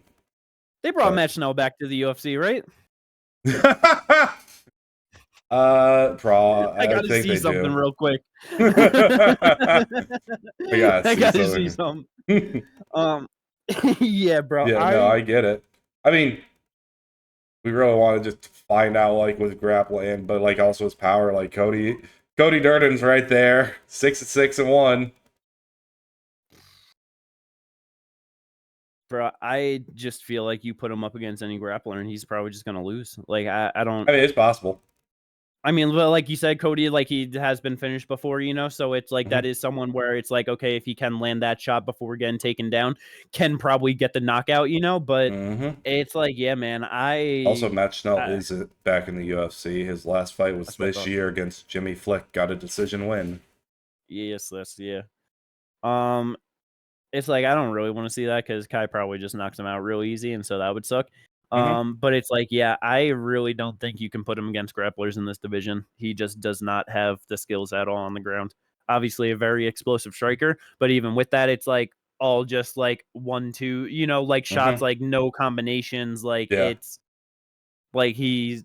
They brought Matt Schnell back to the UFC, right? I gotta see something real quick. I gotta see something. Yeah, bro. Yeah, no, I get it. I mean, we really want to just find out, like, with grappling, but like also his power. Like Cody Durden's right there, 6-6-1. Bro, I just feel like you put him up against any grappler and he's probably just gonna lose. Like, I don't. I mean, it's possible. I mean, well, like you said, Cody, like, he has been finished before, you know, so it's like that is someone where it's like, okay, if he can land that shot before getting taken down, can probably get the knockout, you know, but it's like, yeah, man, Also, Matt Schnell is back in the UFC. His last fight was this year against Jimmy Flick, got a decision win. Yes, yeah. It's like, I don't really want to see that because Kai probably just knocks him out real easy, and so that would suck. But it's like, yeah, I really don't think you can put him against grapplers in this division. He just does not have the skills at all on the ground. Obviously a very explosive striker, but even with that, it's like all just like 1-2, you know, like shots, like no combinations. Like it's like he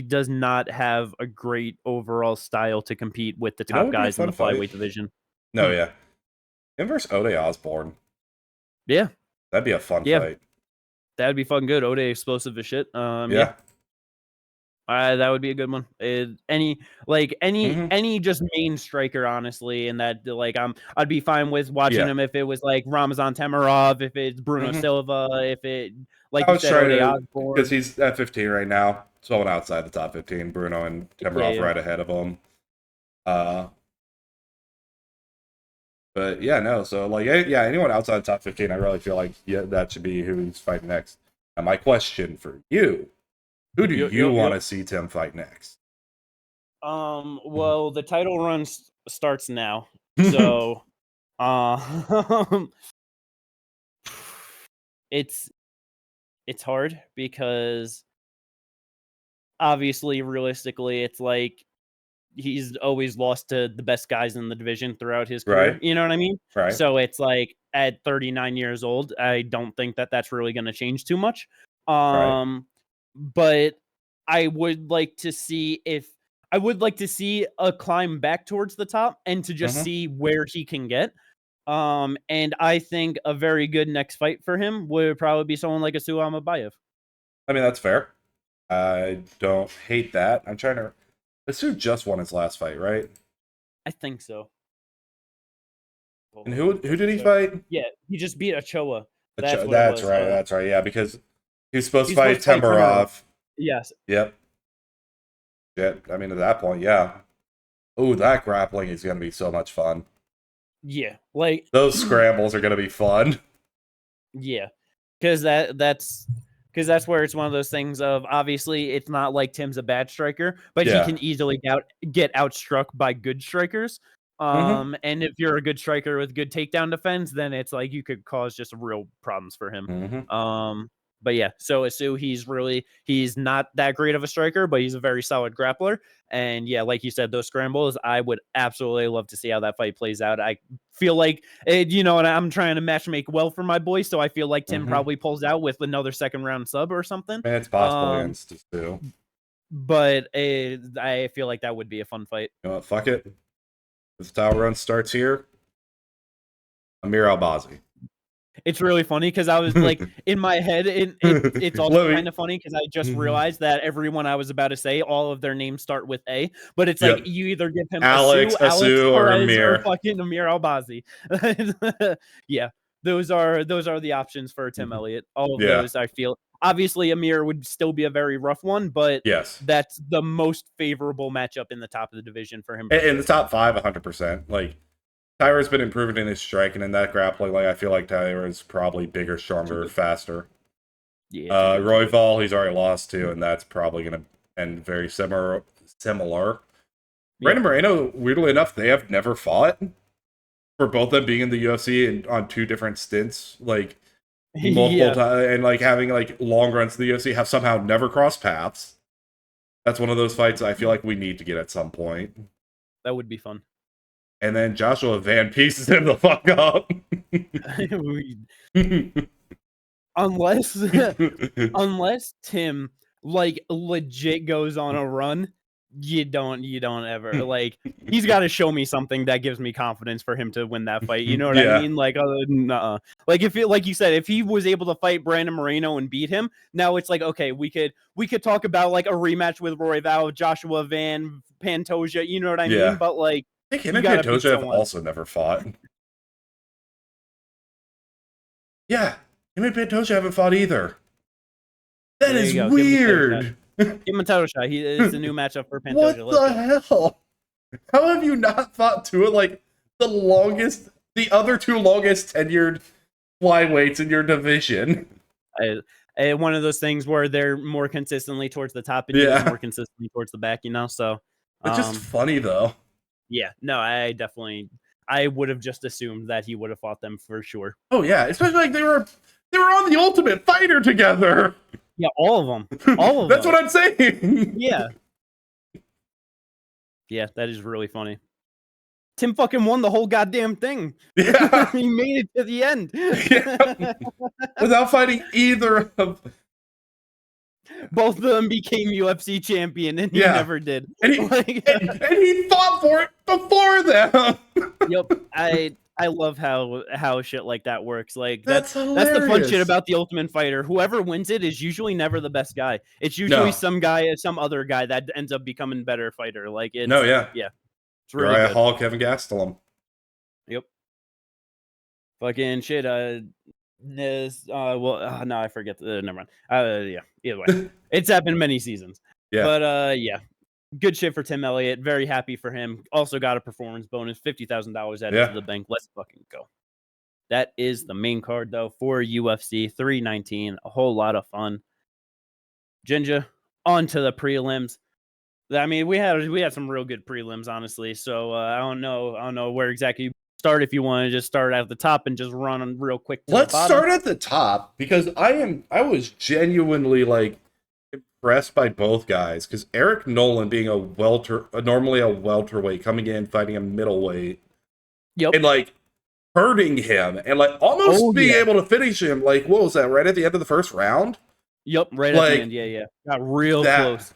does not have a great overall style to compete with the top guys in the flyweight division. No, yeah. Him versus Ode Osborne. Yeah. That'd be a fun fight. That'd be fucking good. Ode explosive as shit. That would be a good one. Any just main striker, honestly, and that, like, I'd be fine with watching him if it was like Ramazan Tamarov, if it's Bruno Silva, if it, like you said, Ode Osborne, because he's at 15 right now. Someone outside the top 15, Bruno and Tamarov right ahead of him. But yeah, no. So like, yeah, anyone outside the top 15, I really feel like that should be who he's fighting next. And my question for you: who do you want to see Tim fight next? Well, the title run starts now, so it's hard because obviously, realistically, it's like he's always lost to the best guys in the division throughout his career. Right. You know what I mean? Right. So it's like at 39 years old, I don't think that that's really going to change too much. But I would like to see a climb back towards the top and to just see where he can get. And I think a very good next fight for him would probably be someone like a Suama Bayev. I mean, that's fair. I don't hate that. I'm trying to. Asu just won his last fight, right? I think so. And who did he fight? Yeah, he just beat Ochoa. That's right. Yeah, because he was supposed to fight Tamarov. Yes. Yep. Yeah, I mean, at that point, yeah. Oh, that grappling is going to be so much fun. Yeah, like those scrambles are going to be fun. Yeah, because that's where it's one of those things of, obviously it's not like Tim's a bad striker, but he can easily get outstruck by good strikers. And if you're a good striker with good takedown defense, then it's like you could cause just real problems for him. But yeah, so Asu, he's not that great of a striker, but he's a very solid grappler. And yeah, like you said, those scrambles, I would absolutely love to see how that fight plays out. I feel like, and I'm trying to match make well for my boy, so I feel like Tim probably pulls out with another second round sub or something. Man, it's possible against us too. But I feel like that would be a fun fight. You know what? Fuck it. This title run starts here. Amir Albazi. It's really funny because I was like, in my head, it's also kind of funny because I just realized that everyone I was about to say, all of their names start with A, but it's like you either give him Asu or Amir, or fucking Amir Albazi. Yeah, those are the options for Tim Elliott. All of those, I feel. Obviously, Amir would still be a very rough one, but that's the most favorable matchup in the top of the division for him. In the top 5, 100%. Like, Tyra's been improving in his striking and that grappling. Like, I feel like Tyra is probably bigger, stronger, faster. Yeah. Royval, he's already lost to, and that's probably going to end very similar. Brandon Moreno, weirdly enough, they have never fought. For both them being in the UFC and on 2 different stints, like multiple times, and like having like long runs to the UFC, have somehow never crossed paths. That's one of those fights I feel like we need to get at some point. That would be fun. And then Joshua Van pieces him the fuck up. unless Tim like legit goes on a run, you don't ever like. He's got to show me something that gives me confidence for him to win that fight. You know what I mean? Like, like if it, like you said, if he was able to fight Brandon Moreno and beat him, now it's like, okay, we could talk about like a rematch with Royval, Joshua Van, Pantoja. You know what I mean? But like, I think him and Pantoja have also never fought. Yeah, him and Pantoja haven't fought either. That is weird. Give him a title shot. It's a new matchup for Pantoja. What the hell? How have you not fought 2 of like the other 2 longest tenured flyweights in your division? One of those things where they're more consistently towards the top and you're more consistently towards the back, So it's just funny though. Yeah, no, I would have just assumed that he would have fought them for sure. Oh yeah, especially like they were on the Ultimate Fighter together. Yeah, all of them. All of That's them. what I'm saying. Yeah. Yeah, that is really funny. Tim fucking won the whole goddamn thing. Yeah. He made it to the end. Yeah. Without fighting either of. Both of them became UFC champion, and he never did. And he fought for it before them. Yep. I love how shit like that works. Like that's the fun shit about the Ultimate Fighter. Whoever wins it is usually never the best guy. It's usually some other guy that ends up becoming a better fighter. Like it's It's really Uriah Hall, Kevin Gastelum. Yep. Fucking shit. No, I forget. Never mind. Either way, it's happened many seasons. Yeah. But good shit for Tim Elliott. Very happy for him. Also got a performance bonus, $50,000 added to the bank. Let's fucking go. That is the main card though for UFC 319. A whole lot of fun. Ginger, on to the prelims. I mean, we had some real good prelims, honestly. So I don't know where exactly you start. If you want to just start at the top and just run on real quick. Let's start at the top because I was genuinely like impressed by both guys because Eric Nolan being normally a welterweight coming in fighting a middleweight, and like hurting him and like almost being able to finish him. Like what was that? Right at the end of the first round. Yep, right at the end. Yeah, got real close.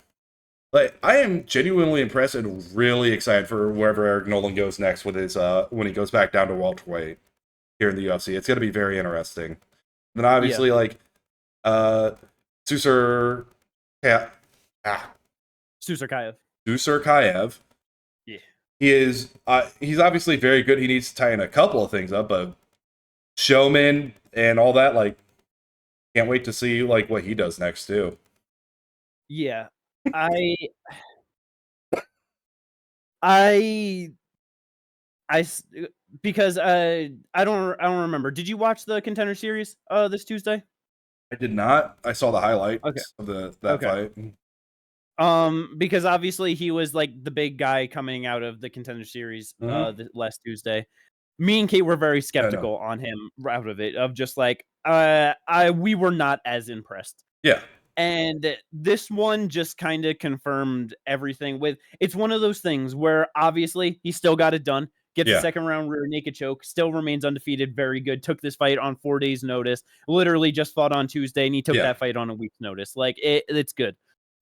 Like I am genuinely impressed and really excited for wherever Eric Nolan goes next with his when he goes back down to welterweight here in the UFC. It's going to be very interesting. And then obviously like Susukaev. Yeah. He's obviously very good. He needs to tie in a couple of things up, but showman and all that, like can't wait to see like what he does next too. Yeah. Because I don't remember. Did you watch the Contender Series this Tuesday? I did not. I saw the highlights of that fight. Because obviously he was like the big guy coming out of the Contender Series last Tuesday. Me and Kate were very skeptical on him out of it, of just like, we were not as impressed. Yeah. And this one just kind of confirmed everything with, it's one of those things where obviously he still got it done. Gets a second round rear naked choke, still remains undefeated, very good. Took this fight on 4 days' notice, literally just fought on Tuesday, and he took that fight on a week's notice. Like, it's good.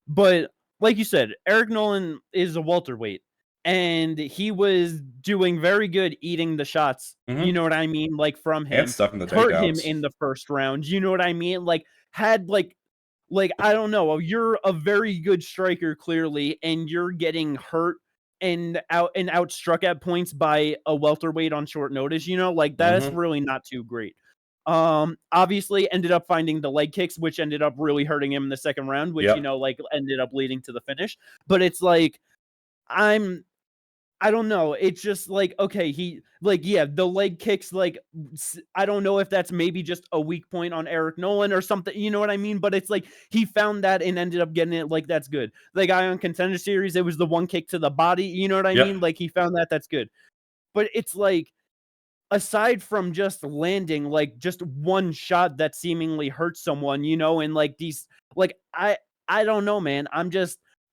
But like you said, Eric Nolan is a welterweight, and he was doing very good eating the shots. You know what I mean? Like, from him. And stuff in the hurt takedowns. him in the first round. You know what I mean? Like, had like, I don't know, you're a very good striker, clearly, and you're getting hurt and outstruck at points by a welterweight on short notice, you know, like that's really not too great. Obviously ended up finding the leg kicks, which ended up really hurting him in the second round, which, you know, like ended up leading to the finish. But it's like, I don't know. It's just like, okay, he like, yeah, the leg kicks, like, I don't know if that's maybe just a weak point on Eric Nolan or something, you know what I mean? But it's like, he found that and ended up getting it. Like, that's good. The guy on Contender Series, it was the one kick to the body, you know what I mean? Like, he found that, that's good. But it's like, aside from just landing, like, just one shot that seemingly hurts someone, you know, and like these, like, I don't know, man.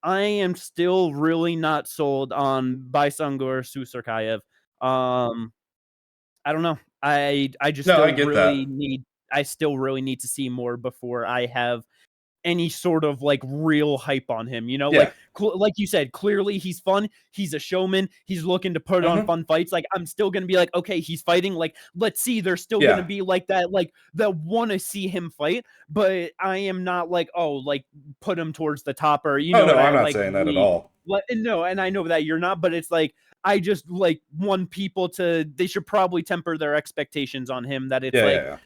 I am still really not sold on Baisangur Susukaev. I don't know. I just still really need to see more before I have any sort of like real hype on him, you know, like you said, clearly he's fun. He's a showman. He's looking to put on fun fights. Like, I'm still going to be like, okay, he's fighting. Like, let's see, there's still going to be like that want to see him fight, but I am not like, oh, like put him towards the top or, you know, no, I'm not saying that at all. No. And I know that you're not, but it's like, I just like want people they should probably temper their expectations on him, that it's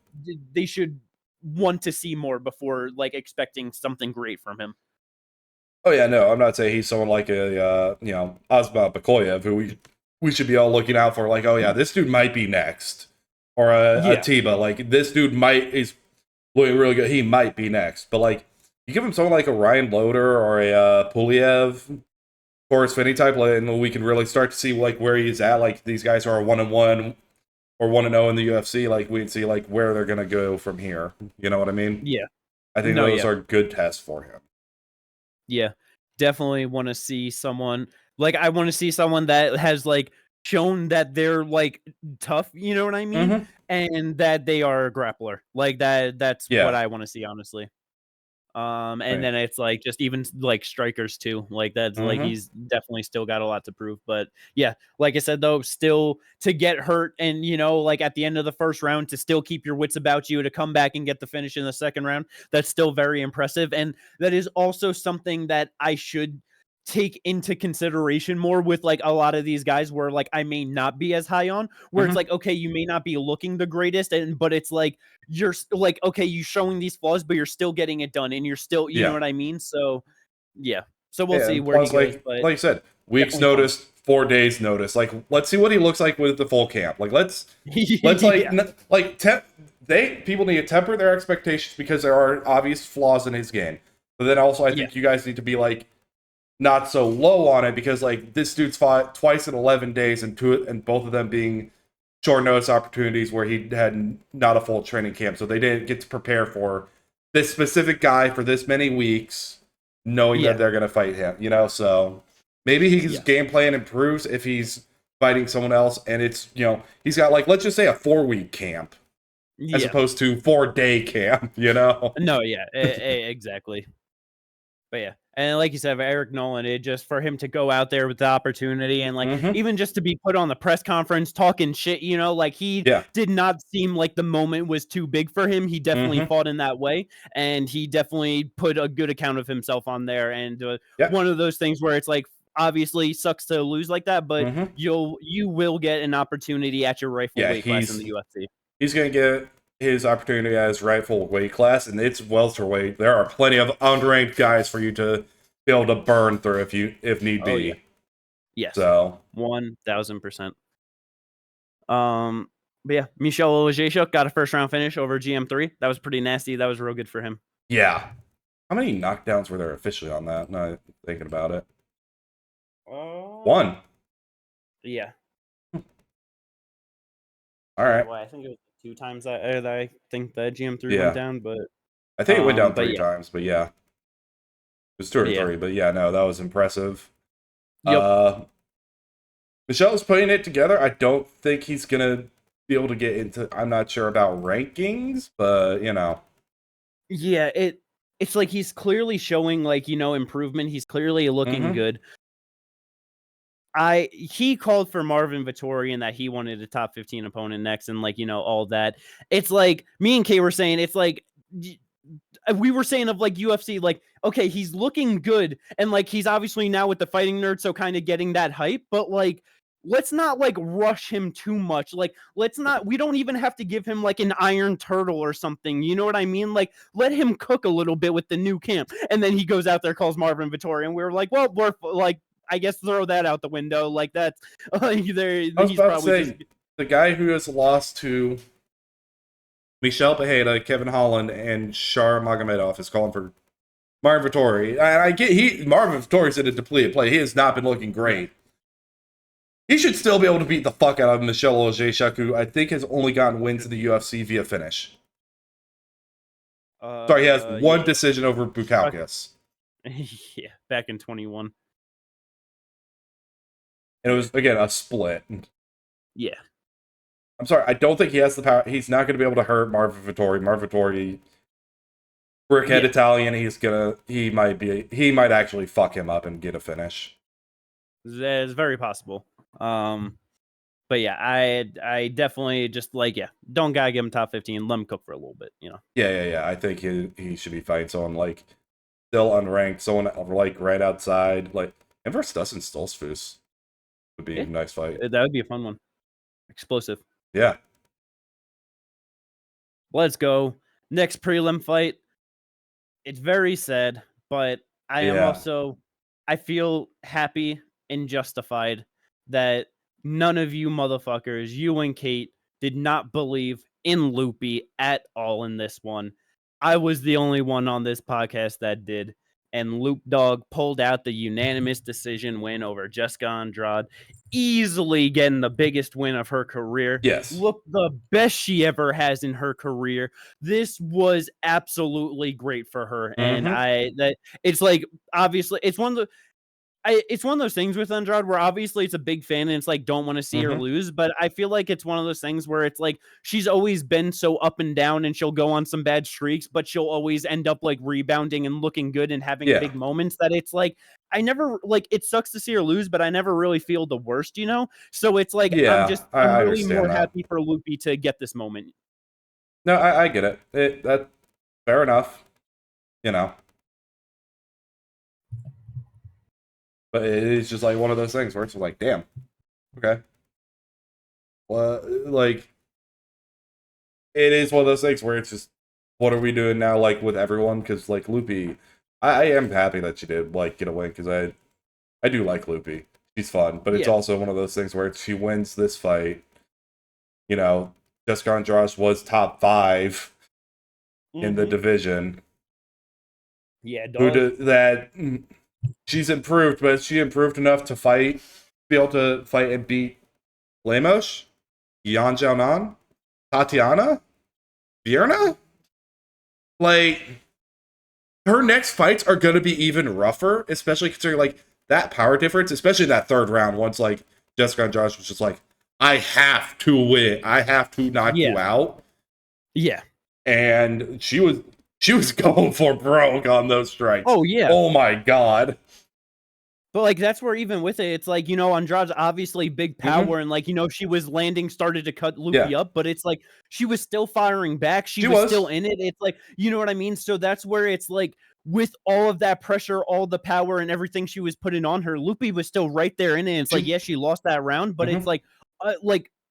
they should want to see more before like expecting something great from him. Oh yeah, no, I'm not saying he's someone like a you know, Osman Bakoyev who we should be all looking out for. Like, oh yeah, this dude might be next, or a Tiba. Like, this dude is looking really good. He might be next, but like, you give him someone like a Ryan Loder or a Puliev, Forrest Finney type, and we can really start to see like where he's at. Like, these guys are 1-1 or 1-0 in the UFC. Like, we'd see like where they're gonna go from here. You know what I mean? Yeah, I think those are good tests for him. Yeah, definitely want to see someone like, I want to see someone that has like shown that they're like tough, you know what I mean? And that they are a grappler. Like, that's what I want to see, honestly. And then it's like just even like strikers too. Like, that's like, he's definitely still got a lot to prove. But yeah, like I said though, still to get hurt and, you know, like at the end of the first round to still keep your wits about you, to come back and get the finish in the second round, that's still very impressive. And that is also something that I should take into consideration more with like a lot of these guys where like I may not be as high on, where it's like, okay, you may not be looking the greatest, but it's like, you're like, okay, you're showing these flaws, but you're still getting it done, and you're still, you know what I mean? So yeah, so we'll see where he goes. But like you said, week's notice, 4 days notice. Like, let's see what he looks like with the full camp. Like, let's people need to temper their expectations because there are obvious flaws in his game. But then also, I think you guys need to be like, not so low on it, because like, this dude's fought twice in 11 days and both of them being short notice opportunities where he had not a full training camp, so they didn't get to prepare for this specific guy for this many weeks, knowing that they're going to fight him, you know. So maybe his game plan improves if he's fighting someone else, and it's, you know, he's got like, let's just say a 4-week camp as opposed to 4-day camp, you know. No, exactly. But yeah, and like you said, Eric Nolan, it just for him to go out there with the opportunity and like even just to be put on the press conference talking shit, you know, like he did not seem like the moment was too big for him. He definitely fought in that way, and he definitely put a good account of himself on there. And one of those things where it's like, obviously sucks to lose like that, but you will get an opportunity at your rightful weight class in the UFC. He's gonna get his opportunity at his rightful weight class, and it's welterweight. There are plenty of unranked guys for you to be able to burn through if need be. Yeah. Yes. So 1000%. But yeah, Michał Oleksiejczuk got a first round finish over GM3. That was pretty nasty. That was real good for him. Yeah. How many knockdowns were there officially on that? Now thinking about it. 1. Yeah. All right. Well, I think it was 2 times I think the GM3 went down, but I think it went down 3 times, but yeah. It was 2 or 3, but yeah, no, that was impressive. Yep. Michel's putting it together. I don't think he's gonna be able to get into. I'm not sure about rankings, but you know. Yeah, it's like he's clearly showing like improvement. He's clearly looking good. He called for Marvin Vettori and that he wanted a top 15 opponent next, and like all that. It's like me and Kay were saying. It's like we were saying of like UFC, like, okay, he's looking good, and like he's obviously now with the Fighting Nerd, so kind of getting that hype, but like let's not like rush him too much. Like we don't even have to give him like an Iron Turtle or something. You know what I mean? Like let him cook a little bit with the new camp. And then he goes out there, calls Marvin Vettori, and we're like, well, we're like, I guess throw that out the window. Like that's there. He's probably the guy who has lost to Michel Pereira, Kevin Holland, and Shar Magomedov is calling for Marvin Vettori. And I get Marvin Vettori's in a depleted play. He has not been looking great. He should still be able to beat the fuck out of Michał Oleksiejczuk, who I think has only gotten wins in the UFC via finish. Sorry, he has one decision over Bukauskas. Yeah, back in 21. And it was, again, a split. Yeah. I'm sorry, I don't think he has the power. He's not going to be able to hurt Marvin Vettori. Marvin Vettori, brickhead Italian, he might actually fuck him up and get a finish. It's very possible. But yeah, I definitely just like, don't gotta give him top 15. Let him cook for a little bit, Yeah. I think he should be fighting someone like still unranked, someone like right outside, like, and versus Dustin Stoltzfus would be a nice fight. That would be a fun one. Explosive. Yeah. Let's go. Next prelim fight. It's very sad, but I feel happy and justified that none of you motherfuckers, you and Kate, did not believe in Loopy at all in this one. I was the only one on this podcast that did, and Loop Dog pulled out the unanimous decision win over Jessica Andrade, easily getting the biggest win of her career. Yes. Look, the best she ever has in her career. This was absolutely great for her, and it's like, obviously, it's one of those things with Andrade where obviously it's a big fan and it's like don't want to see her lose, but I feel like it's one of those things where it's like she's always been so up and down and she'll go on some bad streaks, but she'll always end up like rebounding and looking good and having big moments that it's like I never like it sucks to see her lose, but I never really feel the worst, So it's like I'm really more happy for Loopy to get this moment. No, I get it. That fair enough, But it is just like one of those things where it's like, damn, okay. Well, like, it is one of those things where it's just, what are we doing now, like, with everyone? Because, like, Loopy, I am happy that she did, like, get a win, because I do like Loopy. She's fun, but it's also one of those things where she wins this fight. Jessica Andrade was top 5 in the division. Yeah, she's improved, but she improved enough to be able to fight and beat Lemos, Yan Xiaonan, Tatiana, Vierna. Like, her next fights are going to be even rougher, especially considering like that power difference, especially in that third round. Once like Jessica Andrade was just like, I have to win, I have to knock you out. Yeah, and she was going for broke on those strikes. Oh, yeah. Oh, my God. But, like, that's where even with it, it's like, Andrade's obviously big power, and, like, she was started to cut Loopy up, but it's like, she was still firing back. She was still in it. It's like, you know what I mean? So that's where it's like, with all of that pressure, all the power and everything she was putting on her, Loopy was still right there in it. It's like, she lost that round, but it's like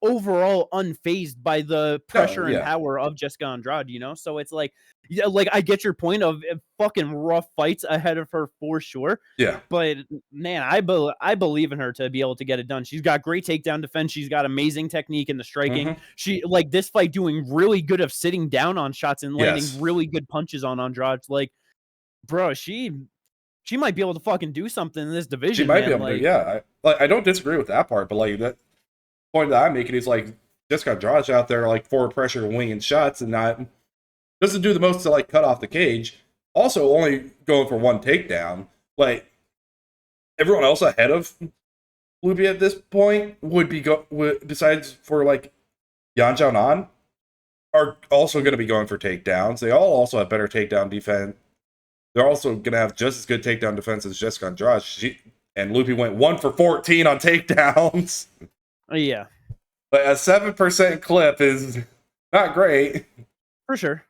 overall unfazed by the pressure and power of Jessica Andrade, So it's like, I get your point of fucking rough fights ahead of her for sure. Yeah. But man, I believe in her to be able to get it done. She's got great takedown defense. She's got amazing technique in the striking. She like this fight doing really good of sitting down on shots and landing really good punches on Andrade. Like, bro, she might be able to fucking do something in this division. She might be able to. Yeah, I don't disagree with that part, but like that point that I'm making is like Jessica Andrade out there like forward pressure, winging shots, and doesn't do the most to like cut off the cage. Also, only going for one takedown. Like everyone else ahead of Loopy at this point would be besides for like Yan Xiaonan are also going to be going for takedowns. They all also have better takedown defense. They're also going to have just as good takedown defense as Jessica Andrade. And Loopy went 1 for 14 on takedowns. Yeah. But a 7% clip is not great. For sure.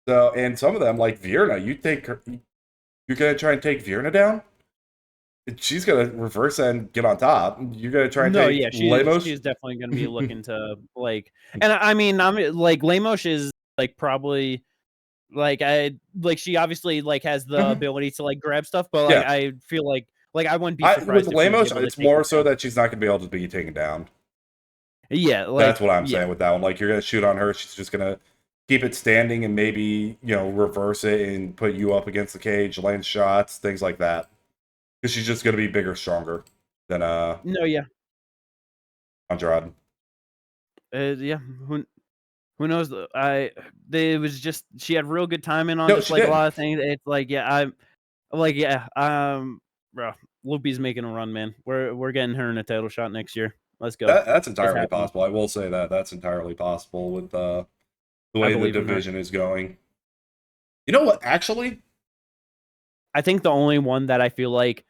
So, and some of them, like Virna, you're going to try and take Virna down? She's going to reverse and get on top. You're going to try and take Lemos? She's definitely going to be looking to, like... And I mean, I'm like, Lemos is, like, probably... Like, she obviously, like, has the ability to, like, grab stuff, but, like, I feel like I wouldn't be surprised with Lemos, it's more so that she's not going to be able to be taken down. Yeah, like, that's what I'm saying with that one. Like, you're going to shoot on her, she's just going to keep it standing and maybe, reverse it and put you up against the cage, land shots, things like that. Because she's just going to be bigger, stronger than Andrade. Yeah, who knows? It was just she had real good timing on just like a lot of things. It's like bro, Loopy's making a run, man. We're getting her in a title shot next year. Let's go. That's entirely possible. I will say that's entirely possible with the way the division is going. You know what? Actually, I think the only one that I feel like,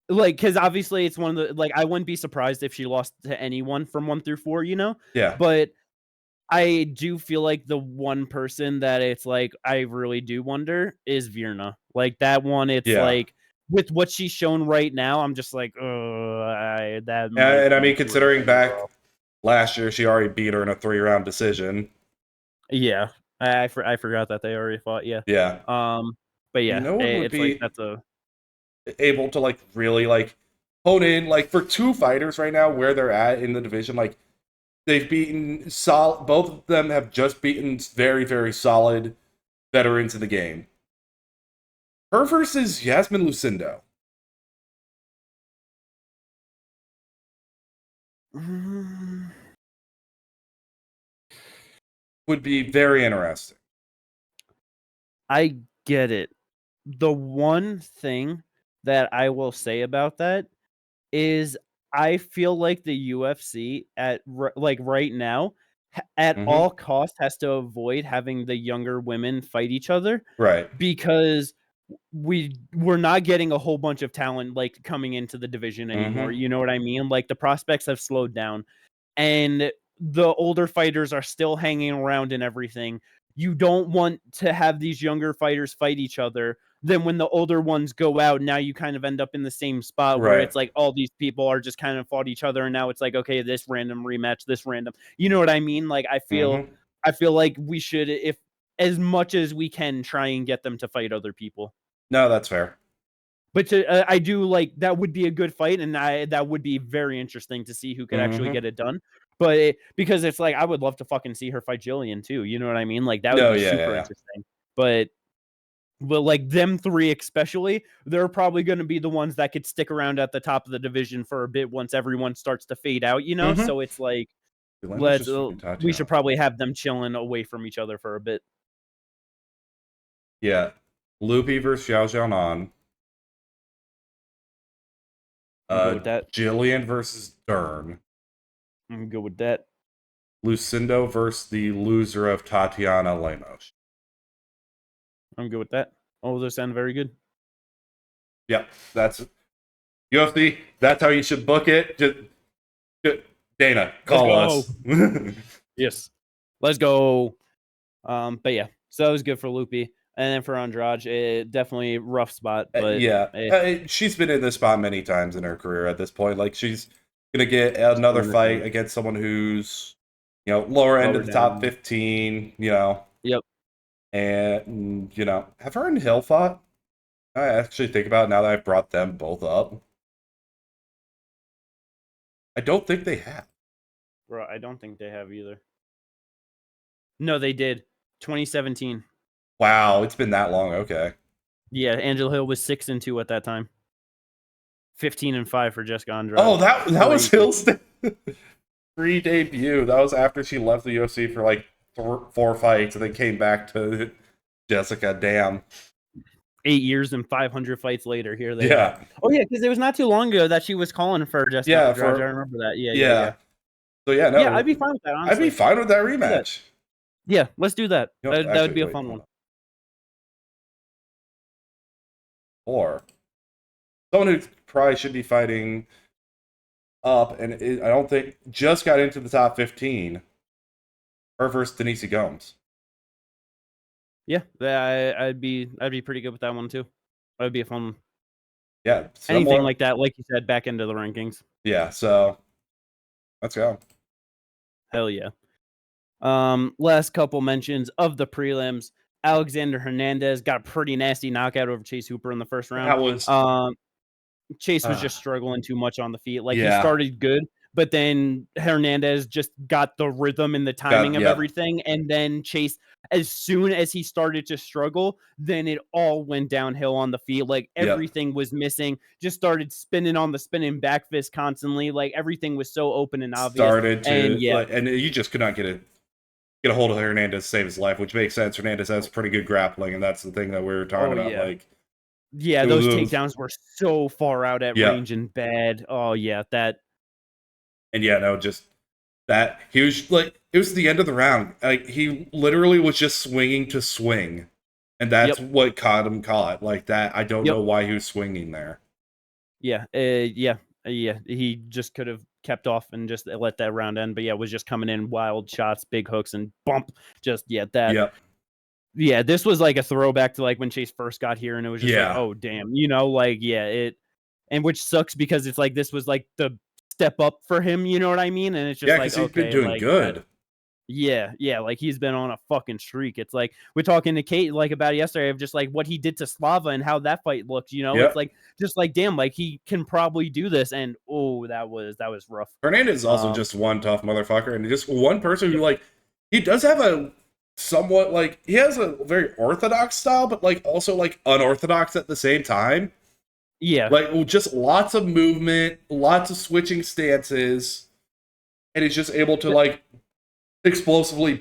because obviously it's one of the, like, I wouldn't be surprised if she lost to anyone from 1 through 4, Yeah. But I do feel like the one person that it's like I really do wonder is Virna. Like that one, it's like with what she's shown right now, I'm just like, that. And I mean, considering back last year, she already beat her in a 3-round decision. Yeah, I forgot that they already fought. Yeah. Yeah. But yeah, no one would be like that's able to like really like hone in like for 2 fighters right now where they're at in the division. Like they've beaten both of them have just beaten very, very solid veterans in the game. Her versus Yasmin Lucindo. Would be very interesting. I get it. The one thing that I will say about that is I feel like the UFC right now at all costs has to avoid having the younger women fight each other. Right. Because we're not getting a whole bunch of talent like coming into the division anymore. You know what I mean? Like the prospects have slowed down and the older fighters are still hanging around and everything. You don't want to have these younger fighters fight each other. Then when the older ones go out, now you kind of end up in the same spot where it's like all these people are just kind of fought each other. And now it's like, okay, this random rematch, this random, you know what I mean? Like, I feel like we should, if as much as we can, try and get them to fight other people. No, that's fair. But I do like that would be a good fight. And that would be very interesting to see who could actually get it done. But because it's like, I would love to fucking see her fight Jillian too. You know what I mean? Like that would be super interesting. But like them 3 especially, they're probably going to be the ones that could stick around at the top of the division for a bit once everyone starts to fade out, So it's like, we should probably have them chilling away from each other for a bit. Yeah. Loopy versus Xiao Xiaonan. Jillian versus Dern. I'm good with that. Lucindo versus the loser of Tatiana Lemos. I'm good with that. Oh, those sound very good. Yep, that's UFC. That's how you should book it. Just Dana, call us. Yes, let's go. But yeah, so that was good for Loopy, and then for Andrade, definitely rough spot. But she's been in this spot many times in her career at this point. Like she's gonna get another fight against someone who's lower end of the top 15. Yep. And, have her and Hill fought? I actually think about it now that I've brought them both up. I don't think they have. Bro, I don't think they have either. No, they did. 2017. Wow, it's been that long. Okay. Yeah, Angela Hill was 6-2 at that time. 15-5 for Jessica Andrade. Oh, that was Hill's. pre-debut. That was after she left the UFC for like 4 fights and then came back to Jessica. Damn. 8 years and 500 fights later, here they are. Oh yeah, because it was not too long ago that she was calling for Jessica. Yeah, I remember that. Yeah. So yeah, no. Yeah, I'd be fine with that. Honestly, I'd be fine with that rematch. Yeah, let's do that. That would be a fun one. Or someone who probably should be fighting up, and I don't think just got into the top 15. Her versus Denise Gomes. Yeah, I'd be pretty good with that one too. That would be a fun one. Yeah, anything like that, like you said, back into the rankings. Yeah, so let's go. Hell yeah. Last couple mentions of the prelims. Alexander Hernandez got a pretty nasty knockout over Chase Hooper in the first round. That was Chase was just struggling too much on the feet. Like he started good, but then Hernandez just got the rhythm and the timing of everything. And then Chase, as soon as he started to struggle, then it all went downhill on the feet. Like everything was missing, just started spinning on the spinning back fist constantly. Like everything was so open and obvious. And you just could not get a hold of Hernandez to save his life, which makes sense. Hernandez has pretty good grappling, and that's the thing that we were talking about. Like, those takedowns were so far out at range and bad. Oh yeah, that. And just that he was like, it was the end of the round. Like he literally was just swinging to swing, and that's what caught him caught like that. I don't know why he was swinging there. He just could have kept off and just let that round end, but was just coming in wild shots, big hooks, and bump. Just that. Yeah, this was like a throwback to like when Chase first got here, and it was just like, oh damn, and which sucks because it's like this was like the step up for him, you know what I mean? And it's just like, he's been doing good. Like he's been on a fucking streak. It's like we're talking to Kate like about it yesterday of just like what he did to Slava and how that fight looked, It's like just like damn, like he can probably do this, and that was rough. Hernandez is also just one tough motherfucker, and just one person who like he does have a somewhat like he has a very orthodox style, but like also like unorthodox at the same time. Yeah, like just lots of movement, lots of switching stances, and he's just able to like explosively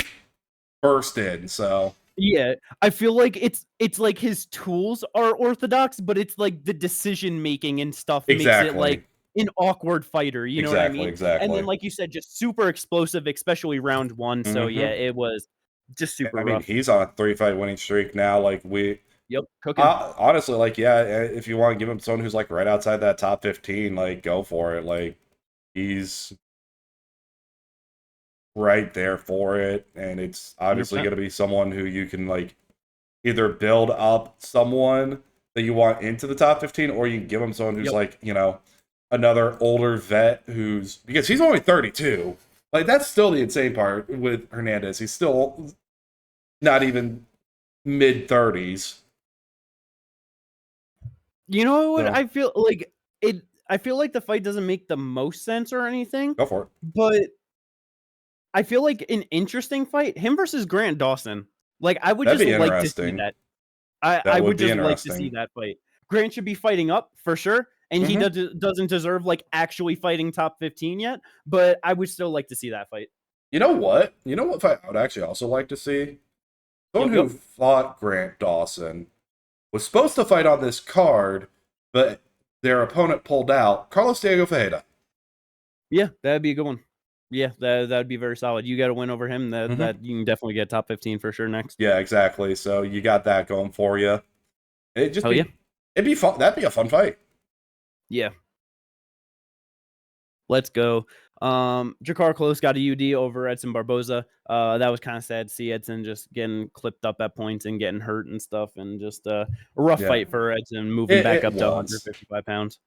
burst in. So I feel like it's like his tools are orthodox, but it's like the decision making and stuff makes it like an awkward fighter. You know what I mean? Exactly. And then, like you said, just super explosive, especially round one. So it was just super rough. I mean, he's on a 3-fight winning streak now. Like cooking. Honestly, like if you want to give him someone who's like right outside that top 15, like go for it. Like he's right there for it, and it's obviously going to be someone who you can like either build up someone that you want into the top 15, or you can give him someone who's like another older vet because he's only 32. Like that's still the insane part with Hernandez. He's still not even mid 30s. You know what? I feel like it. I feel like the fight doesn't make the most sense or anything. Go for it. But I feel like an interesting fight, him versus Grant Dawson. Like I would just like to see that. I would just like to see that fight. Grant should be fighting up for sure, and he doesn't deserve like actually fighting top 15 yet. But I would still like to see that fight. You know what? You know what fight I would actually also like to see? Someone who fought Grant Dawson was supposed to fight on this card, but their opponent pulled out. Carlos Diego Ferreira. Yeah, that'd be a good one. Yeah, that'd be very solid. You got to win over him. That you can definitely get top 15 for sure next. Yeah, exactly. So you got that going for you. It'd be fun. That'd be a fun fight. Yeah. Let's go. Drakkar Klose got a UD over Edson Barboza. That was kind of sad to see Edson just getting clipped up at points and getting hurt and stuff, and just a rough fight for Edson moving back up to 155 pounds.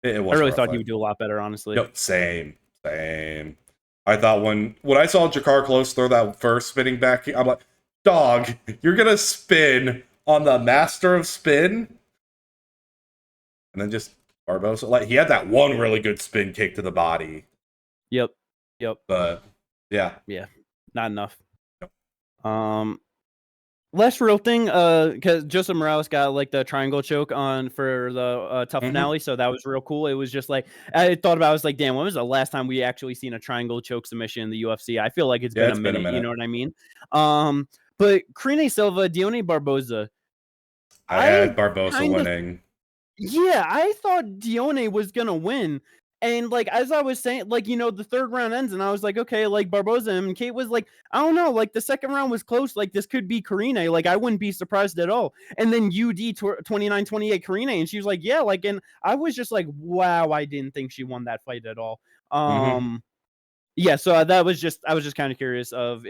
It was. I really thought he would do a lot better, honestly. Yep, same. I thought when I saw Drakkar Klose throw that first spinning back, I'm like, dog, you're gonna spin on the master of spin, and then just Barboza, like he had that one really good spin kick to the body. Yep. But yeah, not enough. Yep. Last real thing, because Joseph Morales got like the triangle choke on for the tough finale, so that was real cool. It was just like I thought about, I was like, damn, when was the last time we actually seen a triangle choke submission in the UFC? I feel like it's been a minute. You know what I mean? But Karine Silva, Dione Barboza. I had Barboza winning. Yeah, I thought Dione was gonna win. And like as I was saying, like, you know, the third round ends, and I was like, okay, like Barboza, and Kate was like, I don't know, like the second round was close, like this could be Karine, like I wouldn't be surprised at all. And then UD 29-28 Karine, and she was like, yeah, like, and I was just like, wow, I didn't think she won that fight at all. Yeah, so that was just, I was just kind of curious of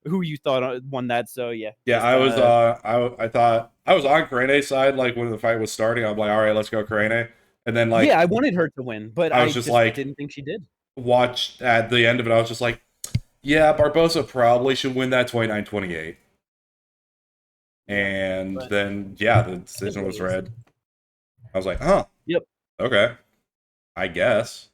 who you thought won that. So yeah. Yeah, I was I thought I was on Karine's side, like when the fight was starting. I'm like, all right, let's go Karine. And then like, yeah, I wanted her to win, but I was just like, didn't think she did. Watched at the end of it, I was just like, yeah, Barboza probably should win that 29-28. And then yeah, the decision was read. I was like, huh. Yep. Okay. I guess.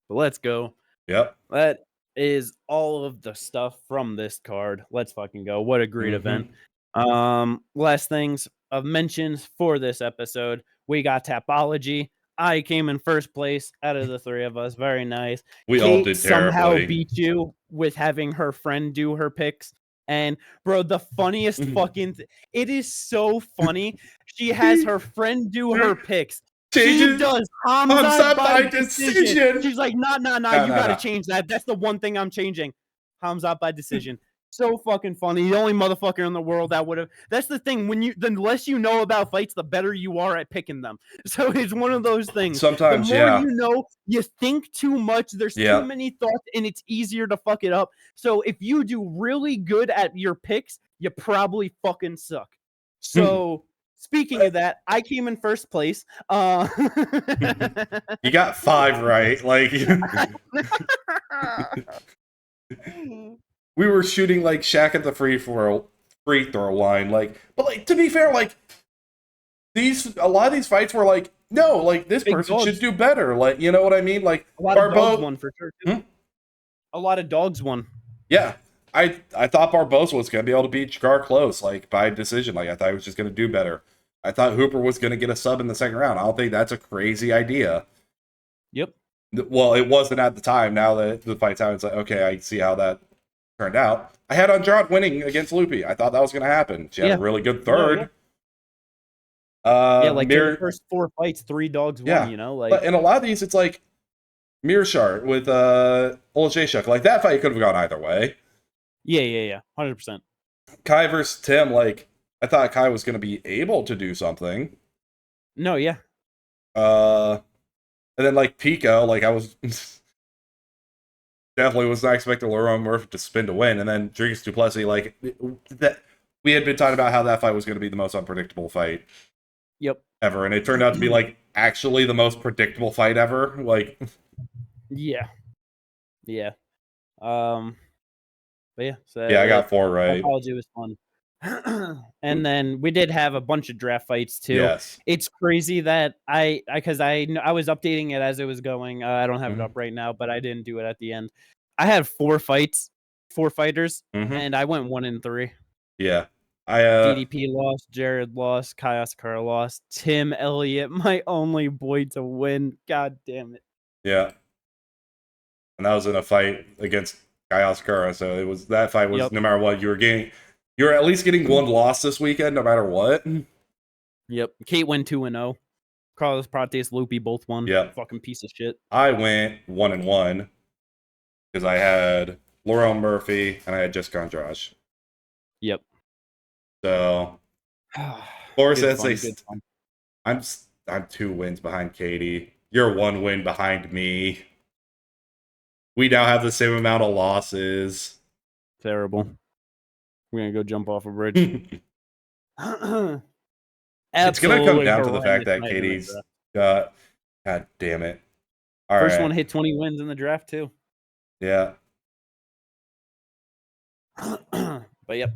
Let's go. Yep. That is all of the stuff from this card. Let's fucking go. What a great event. Last things of mentions for this episode. We got Tapology. I came in first place out of the three of us. Very nice. We all did somehow terribly. beat you with having her friend do her picks. And bro, the funniest fucking it is so funny. She has her friend do her picks. She does Khamzat by decision. She's like, nah, you gotta change that. That's the one thing I'm changing. Khamzat by decision. So fucking funny. The only motherfucker in the world that would have. That's the thing. The less you know about fights, the better you are at picking them. So it's one of those things. Sometimes, the more you know, you think too much. There's too many thoughts, and it's easier to fuck it up. So if you do really good at your picks, you probably fucking suck. So. Speaking of that, I came in first place. You got 5 right. Like we were shooting like Shaq at the free throw line. Like, but like to be fair, like a lot of these fights were like, no, like this person should do better. Like, you know what I mean? Like a lot of dogs won for sure too. A lot of dogs won. Yeah. I thought Barboza was going to be able to beat Drakkar close, like, by decision. Like, I thought he was just going to do better. I thought Hooper was going to get a sub in the second round. I don't think that's a crazy idea. Yep. Well, it wasn't at the time. Now that the fight's out, it's like, okay, I see how that turned out. I had Andrade winning against Loopy. I thought that was going to happen. She had a really good third. Like the first 4 fights, 3 dogs won, you know? Like, but in a lot of these, it's like Meerschaert with Oleksiejczuk. Like, that fight could have gone either way. Yeah. 100%. Kai versus Tim, like, I thought Kai was going to be able to do something. No, yeah. And then, like, Pico, like, I was definitely was not expecting Lerone Murphy to spin to win. And then Dricus to Plessis, like, that we had been talking about how that fight was going to be the most unpredictable fight ever. And it turned out to be, like, actually the most predictable fight ever. Like, yeah. But yeah, so I got 4 right. Apology was fun. And then we did have a bunch of draft fights too. Yes. It's crazy that I was updating it as it was going. I don't have it up right now, but I didn't do it at the end. I had 4 fighters, and I went 1-3. Yeah. DDP lost, Gerald lost, Kai Asakura lost, Tim Elliot, my only boy to win. God damn it. Yeah. And that was in a fight against Kai Asakura, so that fight was no matter what you were at least getting 1 loss this weekend, no matter what. Yep. Kate went 2-0. Carlos Prates, Loopy both won. Yeah. Fucking piece of shit. I went 1-1 because I had Lerone Murphy and I had Jessica Andrade. Yep. So, Laura says I'm 2 wins behind Katie. You're 1 win behind me. We now have the same amount of losses. Terrible. We're going to go jump off a bridge. It's going to come down to the fact that Katie's got... God damn it. First one hit 20 wins in the draft, too. Yeah. But, yep.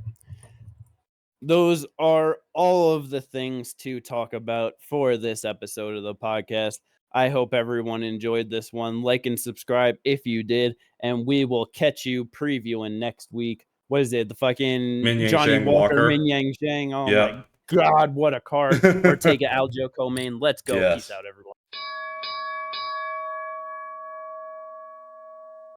Those are all of the things to talk about for this episode of the podcast. I hope everyone enjoyed this one. Like and subscribe if you did, and we will catch you previewing next week. what is it? The fucking Min Yang Johnny Shang Walker, Walker. Min Yang Shang. Oh my God, what a card. Ortega, Aljo, Co-Main. Let's go. Yes. Peace out, everyone.